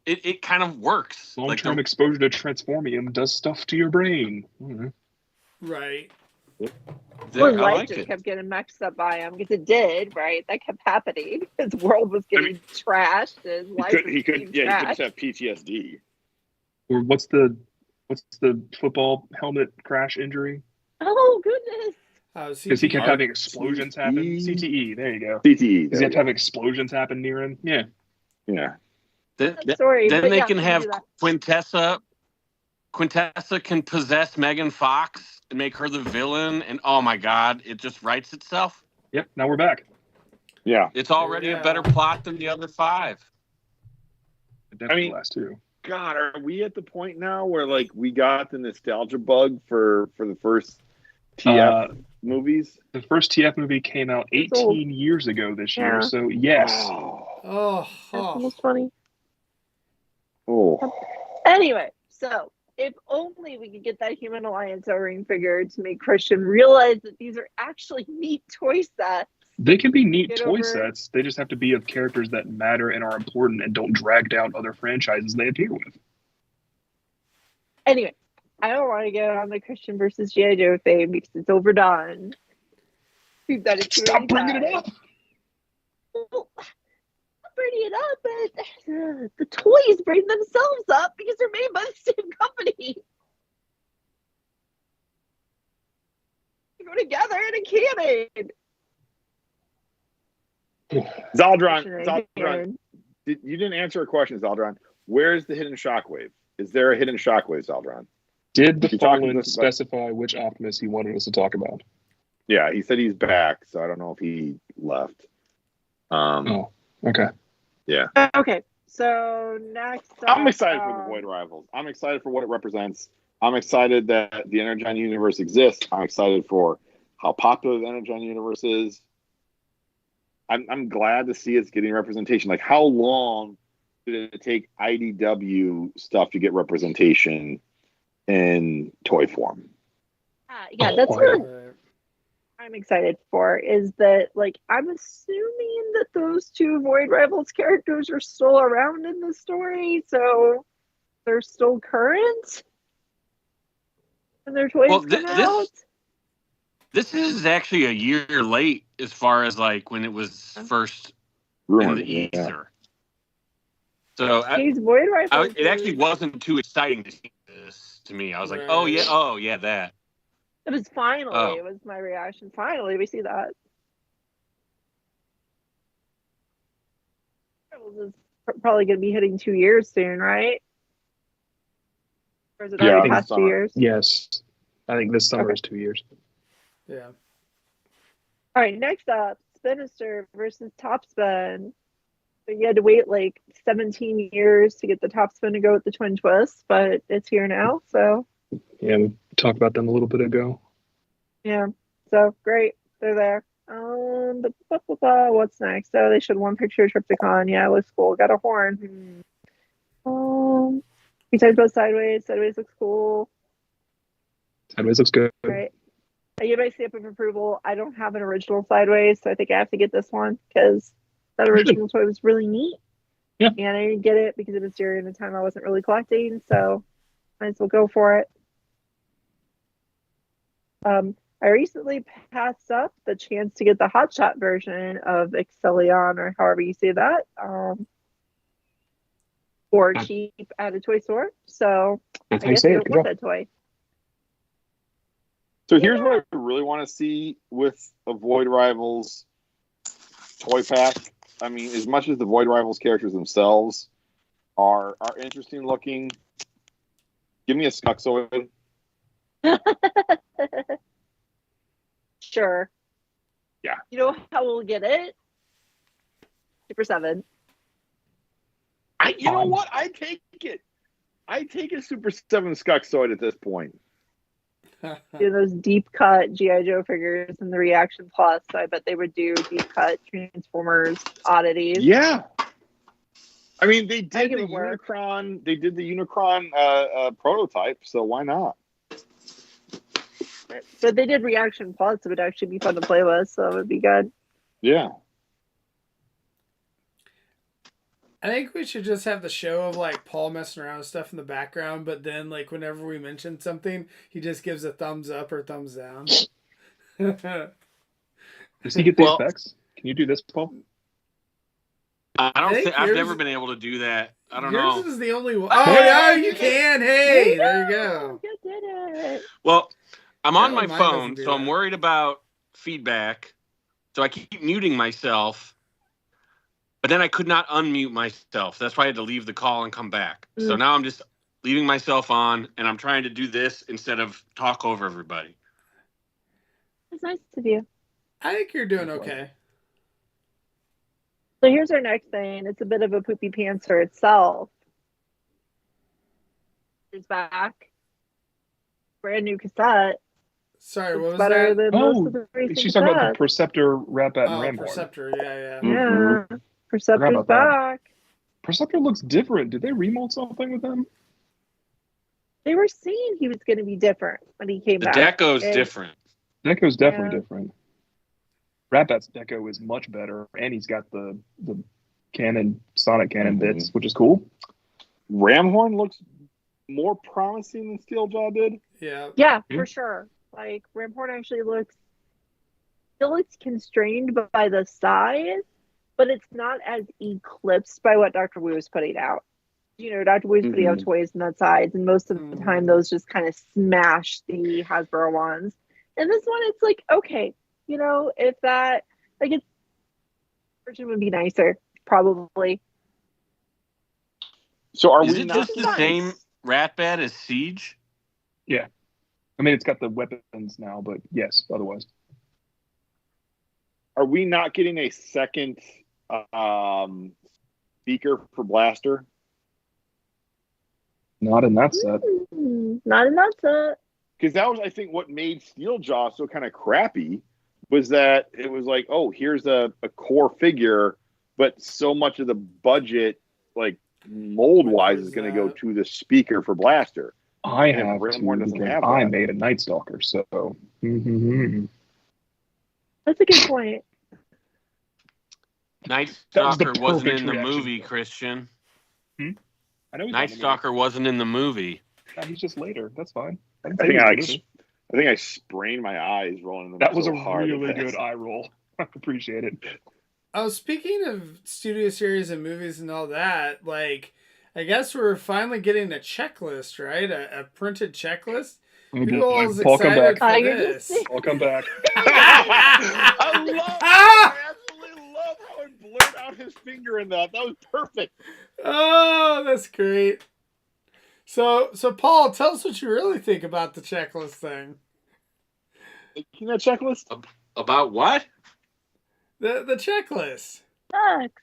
it kind of works. Long-term exposure to Transformium does stuff to your brain. Right. Or I life like just it. kept getting mixed up by him because it did, right? That kept happening. His world was getting trashed. His life was getting He could trashed. just have PTSD. Or what's the football helmet crash injury? Oh goodness! Because he kept having explosions happen. CTE. There you go. CTE. Because he had to have explosions happen near him. Yeah. Yeah. Then But they yeah, can we have do that. Quintessa. Quintessa can possess Megan Fox and make her the villain, and oh my god, it just writes itself. Yep. Now we're back. Yeah. It's already a better plot than the other 5. Definitely the last 2. God, are we at the point now where like we got the nostalgia bug for the first TF movies? The first TF movie came out 18 years ago this year, so yes. That's almost funny. Oh. Anyway, so if only we could get that Human Alliance O-ring figure to make Christian realize that these are actually neat toy sets. They can be neat toy sets. They just have to be of characters that matter and are important and don't drag down other franchises they appear with. Anyway, I don't want to get on the Christian versus G.I. Joe thing because it's overdone. We've done it Stop bringing it up. Well, I'm bringing it up, but the toys bring themselves up because they're made by the same company. They go together in a canon. Zaldron, you didn't answer a question, Zaldron. Where is the hidden shockwave? Is there a hidden shockwave, Zaldron? Did the Fallen specify which Optimus he wanted us to talk about? Yeah, he said he's back, so I don't know if he left. Okay. Yeah. Okay, so next I'm excited for the Void Rivals. I'm excited for what it represents. I'm excited that the Energon universe exists. I'm excited for how popular the Energon universe is. I'm glad to see it's getting representation. Like, how long did it take IDW stuff to get representation in toy form? Yeah, that's what I'm excited for. Is that, like, I'm assuming that those 2 Void Rivals characters are still around in the story, so they're still current when their toys come out. This is actually a year late as far as like when it was first in the ether. So it actually wasn't too exciting to see this to me. I was like, oh yeah, that. It was finally. It was my reaction. Finally, we see that. It's probably going to be hitting 2 years soon, right? Or is it already past 2 years? Yes. I think this summer is 2 years. Yeah. All right, next up, Spinister versus Topspin. So you had to wait like 17 years to get the Topspin to go with the twin twists, but it's here now, so. Yeah, we talked about them a little bit ago. Yeah, so great. They're there. What's next? So they showed one picture of Triptychon. Yeah, it looks cool. Got a horn. We talked about Sideways. Sideways looks cool. Sideways looks good. Right. I get my stamp of approval. I don't have an original Sideways, so I think I have to get this one because that original toy was really neat. Yeah. And I didn't get it because it was during the time I wasn't really collecting, so might as well go for it. I recently passed up the chance to get the Hotshot version of Excellion, or however you say that, for cheap at a toy store. So that's I guess I don't want that toy. So here's what I really want to see with a Void Rivals toy pack. I mean, as much as the Void Rivals characters themselves are interesting looking, give me a Skuxoid. Sure. Yeah. You know how we'll get it? Super 7. You know what? I take it. I take a Super 7 Skuxoid at this point. Those deep cut G.I. Joe figures in the Reaction Plus. So I bet they would do deep cut Transformers oddities. Yeah. I mean, they did the Unicron. They did the Unicron prototype, so why not? But they did Reaction Plus. It would actually be fun to play with, so it would be good. Yeah. I think we should just have the show of like Paul messing around with stuff in the background, but then like whenever we mention something, he just gives a thumbs up or thumbs down. Does he get the effects? Can you do this, Paul? I don't think I've never been able to do that. I don't know. Yours is the only one. Oh, yeah, you can. Hey, there you go. You did it. Well, I'm on my phone, so I'm worried about feedback. So I keep muting myself, but then I could not unmute myself. That's why I had to leave the call and come back. So now I'm just leaving myself on, and I'm trying to do this instead of talk over everybody. It's nice of you. I think you're doing okay. So here's our next thing. It's a bit of a poopy pantser itself. It's back. Brand new cassette. Sorry, what was better that? Than most of the recent she's talking about the cassettes. Perceptor, Rat-Bat, and Ramhorn. Perceptor, yeah. Yeah, Perceptor's back. Perceptor looks different. Did they remold something with him? They were saying he was going to be different when he came The back. deco's different. Deco's definitely different. Rat-Bat's deco is much better, and he's got the sonic cannon bits, which is cool. Ramhorn looks more promising than Steeljaw did. Yeah, for sure. Like Ramhorn actually looks constrained by the size, but it's not as eclipsed by what Dr. Wu is putting out. You know, Dr. Wu's putting out toys in that size, and most of the time those just kind of smash the Hasbro ones. And this one, it's like, okay, you know, if that, like, its version would be nicer, probably. So are Is we it not just the same Rat-Bat as Siege? Yeah. I mean, it's got the weapons now, but yes, otherwise. Are we not getting a second speaker for Blaster? Not in that set. Not in that set. Because that was, I think, what made Steeljaw so kind of crappy was that it was like, oh, here's a core figure, but so much of the budget, like mold-wise, is going to go to the speaker for Blaster. I have to because I made a Night Stalker, so. That's a good point. Night Stalker wasn't in the movie, Christian. I know Night Stalker wasn't in the movie. Yeah, he's just later. That's fine. I think I sprained my eyes rolling them. That was a really good eye roll. I appreciate it. Oh, speaking of studio series and movies and all that, like, I guess we're finally getting a checklist, right? A printed checklist. Who's excited for this? I'll come back. I absolutely love how he blurred out his finger in that. That was perfect. Oh, that's great. So Paul, tell us what you really think about the checklist thing. Making that checklist? About what? The checklist. Sucks.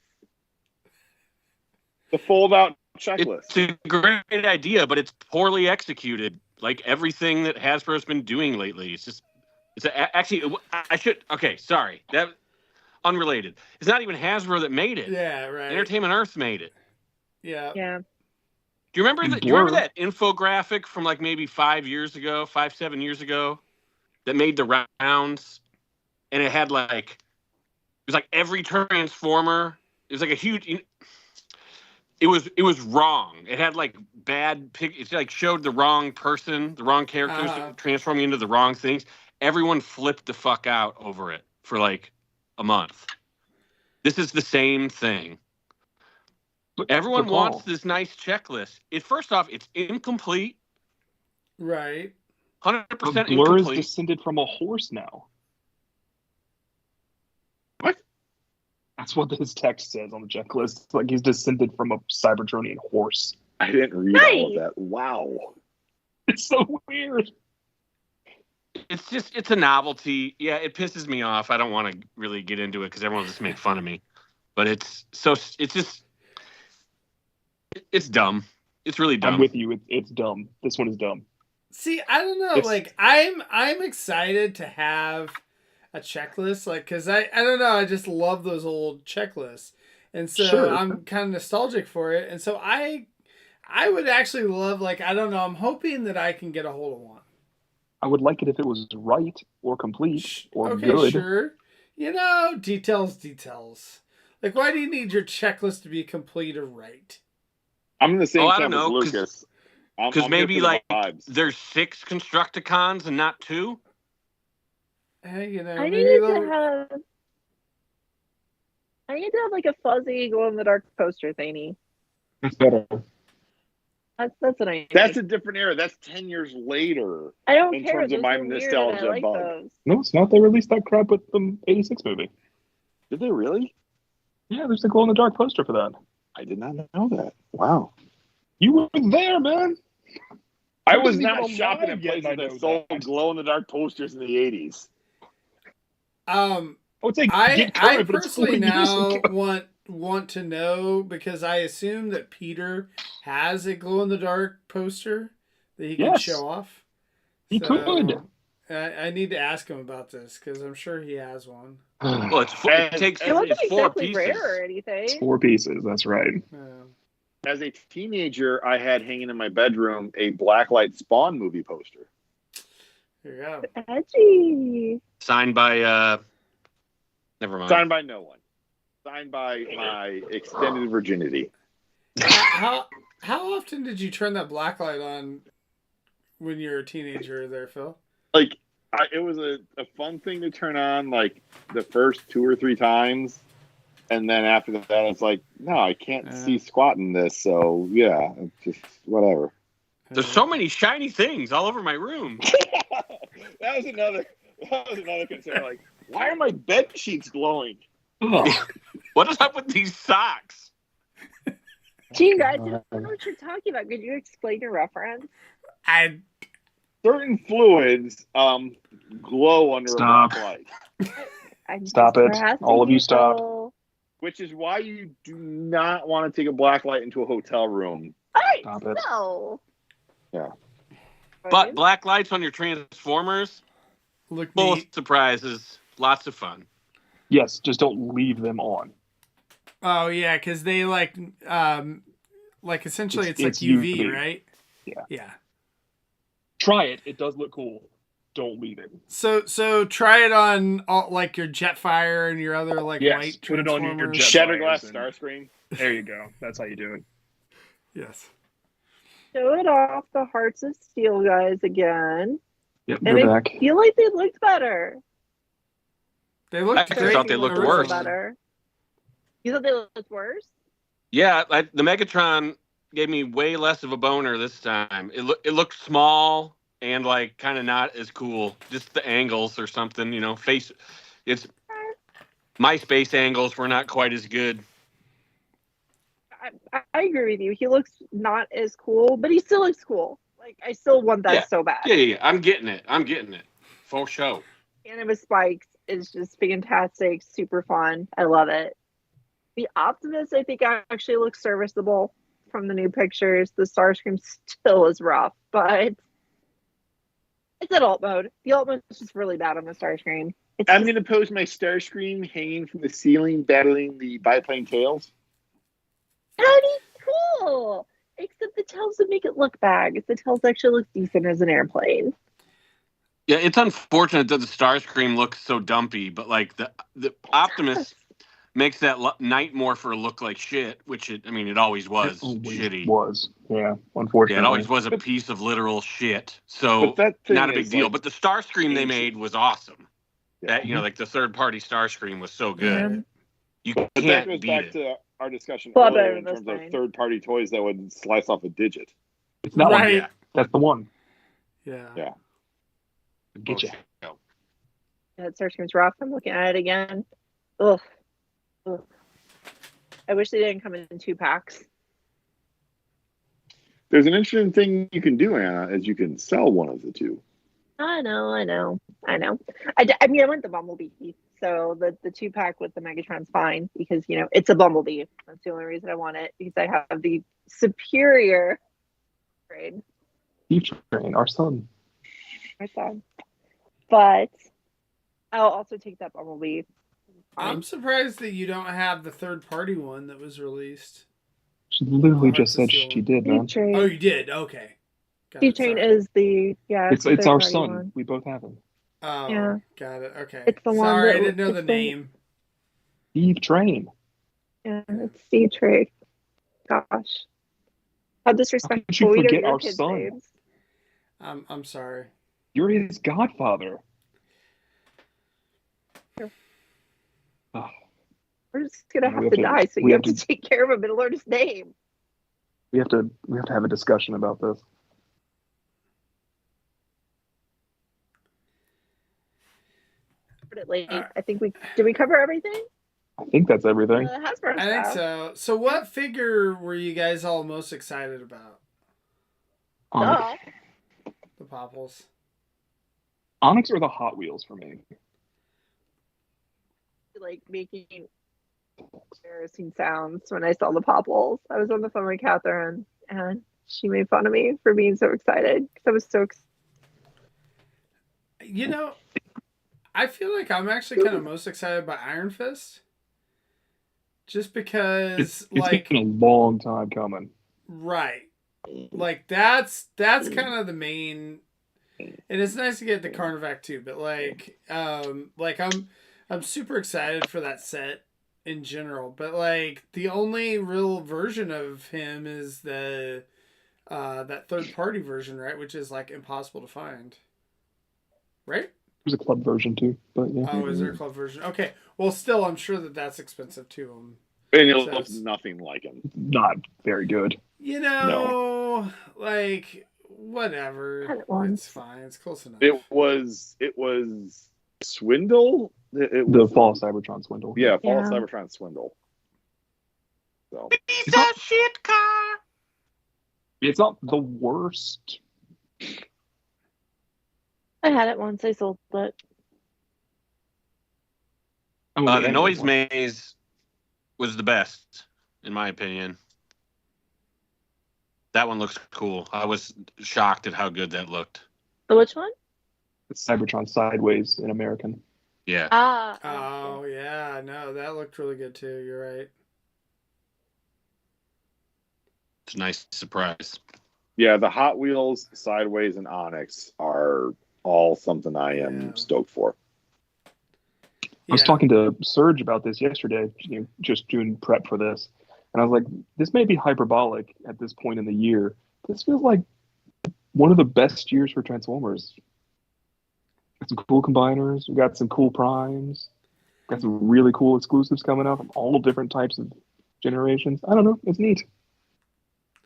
The fold-out checklist. It's a great idea, but it's poorly executed. Like everything that Hasbro's been doing lately. That unrelated. It's not even Hasbro that made it. Yeah, right. Entertainment Earth made it. Yeah. Do you remember that infographic from like maybe 7 years ago that made the rounds? And it had like, it was like every Transformer. It was like a huge, it was wrong. It had like it like showed the wrong person, the wrong characters transforming into the wrong things. Everyone flipped the fuck out over it for like a month. This is the same thing. Everyone wants this nice checklist. First off, it's incomplete. Right. 100% Blur incomplete. is descended from a horse now. What? That's what his text says on the checklist. It's like he's descended from a Cybertronian horse. I didn't read all of that. Wow. It's so weird. It's a novelty. Yeah, it pisses me off. I don't want to really get into it because everyone will just make fun of me. But it's dumb. It's really dumb. I'm with you. It's dumb. This one is dumb. See, I don't know. Like, I'm excited to have a checklist, like, because I don't know. I just love those old checklists, and so I'm kind of nostalgic for it. And so I would actually love, like, I don't know. I'm hoping that I can get a hold of one. I would like it if it was right or complete or okay, good. Sure. You know, details. Like, why do you need your checklist to be complete or right? I'm in the same I camp don't know, as Lucas. Because maybe like there's 6 Constructicons and not 2. Hey, you know, I maybe needed they'll. to have. I need to have like a fuzzy glow in the dark poster thingy. That's better. That's what I need. That's a different era. That's 10 years later. I don't in care. terms of Those my were weird, and I nostalgia like bug. those. No, it's not. They released that crap with the '86 movie. Did they really? Yeah, there's a glow in the dark poster for that. I did not know that. Wow. You were there, man. I was wasn't not even shopping alive at yet, and I places know that sold that. glow in the dark posters in the 80s. I would say I get current, but it's personally 4 years now ago. want to know, because I assume that Peter has a glow in the dark poster that he can Yes. show off. He could. I need to ask him about this because I'm sure he has one. Well, it takes It wasn't it's 4 exactly pieces. rare or anything. It's 4 pieces. That's right. As a teenager, I had hanging in my bedroom a Blacklight Spawn movie poster. Here you go. Edgy. Signed by never mind. Signed by no one. Signed by my extended virginity. How often did you turn that black light on when you were a teenager there, Phil? Like, it was a fun thing to turn on, like, the first 2 or 3 times. And then after that, it's like, no, I can't see squat in this. So, yeah, it's just whatever. There's so many shiny things all over my room. that was another concern. Like, why are my bed sheets glowing? What is up with these socks? Gene, I don't know what you're talking about. Could you explain your reference? Certain fluids glow under a black light. Stop it. All of you stop. Which is why you do not want to take a black light into a hotel room. Stop it. No. Yeah. But black lights on your Transformers, look full neat. Surprises, lots of fun. Yes, just don't leave them on. Oh yeah, because they essentially it's like UV, UV, right? Yeah. Try it. It does look cool. Don't leave it. So try it on all, like your Jetfire and your other white put it on your Transformers. Shatterglass Starscream. There you go. That's how you do it. Yes. Show it off the Hearts of Steel guys again. Yep, And they're I back. feel like they looked better. They looked I great. thought they looked worse. Better. You thought they looked worse? Yeah, the Megatron gave me way less of a boner this time. It looked small and like kind of not as cool. Just the angles or something, it's MySpace angles were not quite as good. I agree with you. He looks not as cool, but he still looks cool. Like, I still want that so bad. Yeah. I'm getting it. For show. And with spikes is just fantastic, super fun. I love it. The Optimus, I think, actually looks serviceable from the new pictures. The Starscream still is rough, but it's adult mode. The alt mode is just really bad on the Starscream. I'm going to pose my Starscream hanging from the ceiling, battling the biplane tails. That'd be cool. Except the tails would make it look bad. If the tails actually look decent as an airplane. Yeah, it's unfortunate that the Starscream looks so dumpy, but like the Optimus makes that Night Morpher look like shit, which it always was shitty. Yeah, unfortunately. Yeah, it always was a piece of literal shit. So not a big deal. But the Starscream they made was awesome. Yeah. That like the third-party Starscream was so good. You But can't that goes beat back it. to our discussion Well, earlier in that's terms of fine. third-party toys that would slice off a digit. It's that Right. one. That's the one. Yeah. Get you. Yeah, that Starscream's rough. I'm looking at it again. Ugh. I wish they didn't come in 2 packs. There's an interesting thing you can do, Anna, is you can sell one of the two. I know. I want the Bumblebee. So the 2-pack with the Megatron's fine because, it's a Bumblebee. That's the only reason I want it, because I have the superior grade. Eve Train, our son. My son. But I'll also take that Bumblebee. I'm surprised that you don't have the third-party one that was released. She literally Hearts just of said Steel. she did, man. T-Train. Oh, you did? Okay. T-Train is the It's the our third-party son. one. We both have him. Oh, Yeah. got it. Okay. It's the one Sorry, that- I didn't know the it's the- name. Eve Train. Yeah, it's T-Train. Gosh. How How disrespectful. could you We don't forget know our kids' son? names. I'm sorry. You're his godfather. We're just gonna We have have to to- die, so we you have have to take care of him and learn his name. We have to have a discussion about this. I think did we cover everything? I think that's everything. Hasbro I think stuff. so. So, what figure were you guys all most excited about? Onyx. The Popples. Onyx or the Hot Wheels for me. Like making embarrassing sounds when I saw the Popples. I was on the phone with Catherine, and she made fun of me for being so excited because I was so excited. You know, I feel like I'm actually kind of most excited by Iron Fist. Just because, It's like, been a long time coming. right, like that's kind of the main, and it's nice to get the Carnivac too. But like I'm super excited for that set in general. But like the only real version of him is the that third party version, right? Which is like impossible to find, right? There's a club version too, but yeah. Oh, is there a club version? Okay, well, still, I'm sure that's expensive too. And it looks nothing like him. Not very good. You know, like whatever. It's fine. It's close enough. It was Swindle. The Fall Cybertron Swindle. Yeah, Fall Cybertron Swindle. So Piece of shit car. It's not the worst. I had it once. I sold it. The Noise Maze was the best, in my opinion. That one looks cool. I was shocked at how good that looked. The which one? It's Cybertron Sideways in American. Yeah. Oh, yeah. No, that looked really good too. You're right. It's a nice surprise. Yeah, the Hot Wheels, Sideways, and Onyx are all something I am stoked for. I was talking to Serge about this yesterday, just doing prep for this. And I was like, this may be hyperbolic at this point in the year. This feels like one of the best years for Transformers. Got some cool combiners. We got some cool primes. Got some really cool exclusives coming up from all different types of generations. I don't know. It's neat.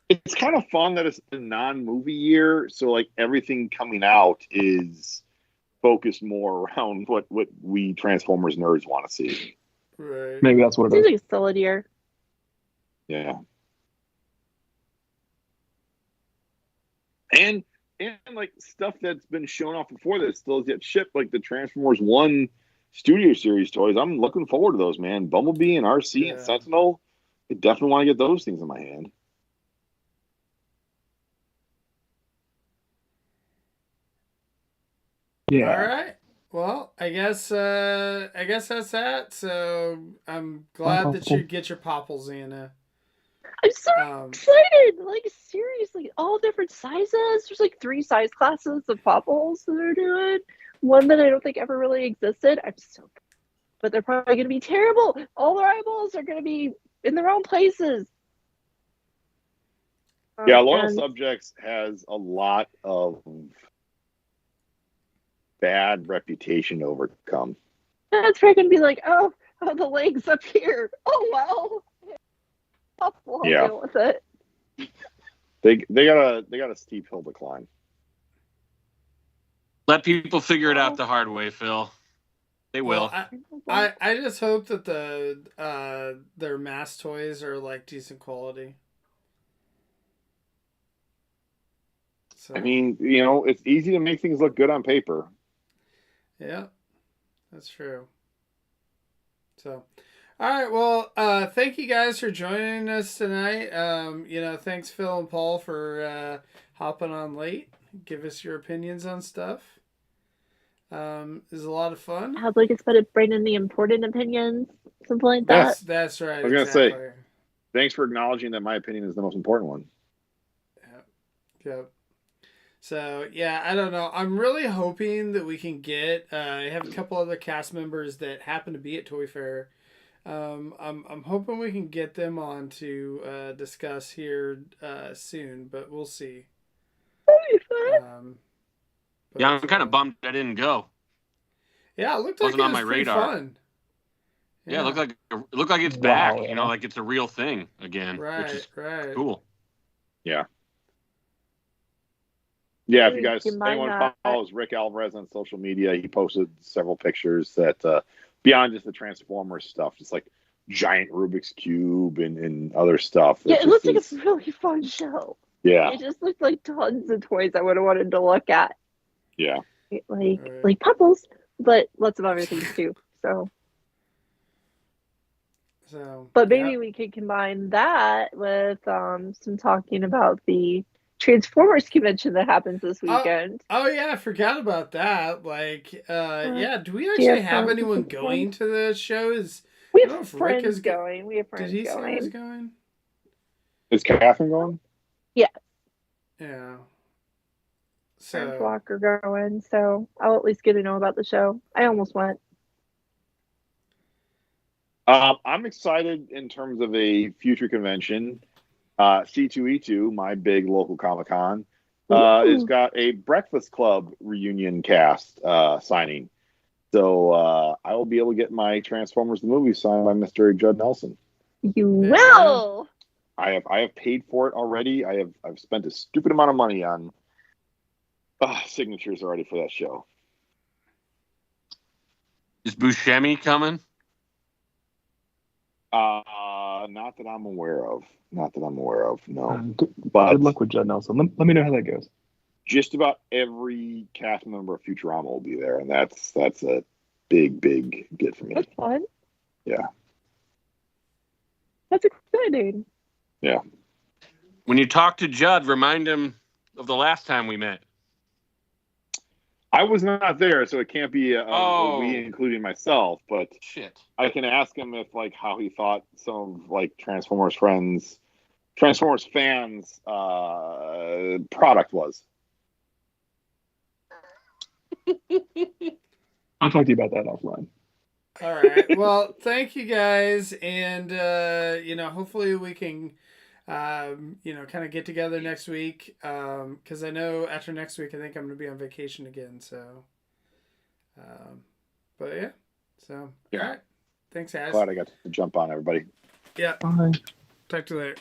It's kind of fun that it's a non-movie year. So, like, everything coming out is focused more around what we Transformers nerds want to see. Right. Maybe that's what it Seems is. like a solid year. Yeah. And like stuff that's been shown off before that still is yet shipped, like the Transformers 1 Studio Series toys. I'm looking forward to those, man. Bumblebee and RC and Sentinel. I definitely want to get those things in my hand. Yeah. All right. Well, I guess that's that. So I'm glad that you get your Popples, Anna. I'm so excited! Like, seriously, all different sizes. There's like 3 size classes of Popples that they're doing. One that I don't think ever really existed. I'm so, but they're probably going to be terrible. All their eyeballs are going to be in the wrong places. Yeah, Loyal Subjects has a lot of bad reputation to overcome. That's probably going to be like, oh, the legs up here. Oh, well. I'll deal with it. They got a steep hill to climb. Let people figure it out the hard way, Phil. They will. Well, I just hope that their mass toys are like decent quality. So, I mean, it's easy to make things look good on paper. Yeah, that's true. So, all right. Well, thank you guys for joining us tonight. Thanks Phil and Paul for hopping on late. Give us your opinions on stuff. It was a lot of fun. I'd like us to bring in the important opinions, something like that. That's right. I was gonna say, thanks for acknowledging that my opinion is the most important one. Yep. So yeah, I don't know. I'm really hoping that we can get. I have a couple other cast members that happen to be at Toyfair. I'm hoping we can get them on to discuss here soon, but we'll see. I'm kind of bummed I didn't go. Yeah, it looked like Wasn't it on was my pretty radar. fun. Yeah, it looked like it's back. You know, like it's a real thing again, which is cool. Yeah. Yeah, if you guys, anyone follows Rick Alvarez on social media, he posted several pictures that beyond just the Transformers stuff, just like giant Rubik's Cube and other stuff. Yeah, it looks like a really fun show. Yeah. It just looked like tons of toys I would have wanted to look at. Yeah. Like Puddles, but lots of other things too. But maybe we could combine that with some talking about the Transformers convention that happens this weekend. Oh yeah, I forgot about that. Like, do we actually have anyone going to the shows? We have friends going. We have friends going. Did he say he was going? Is Catherine going? Yeah. Yeah. So Walker going, so I'll at least get to know about the show. I almost went. I'm excited in terms of a future convention. C2E2, my big local Comic-Con, has got a Breakfast Club reunion cast signing. So I will be able to get my Transformers the movie signed by Mr. Judd Nelson. You will. I have paid for it already. I've spent a stupid amount of money on signatures already for that show. Is Buscemi coming? Not that I'm aware of. No. But good luck with Judd Nelson. Let me know how that goes. Just about every cast member of Futurama will be there, and that's a big get for me. That's fun. Yeah. That's exciting. Yeah. When you talk to Judd, remind him of the last time we met. I was not there, so it can't be a we, including myself. But shit, I can ask him if how he thought some of Transformers fans product was. I'll talk to you about that offline. All right. Well, thank you guys, and hopefully we can. Kind of get together next week. Because I know after next week, I think I'm going to be on vacation again. So, but yeah. So, all right. Thanks, guys. Glad I got to jump on, everybody. Yeah. Bye. Talk to you later.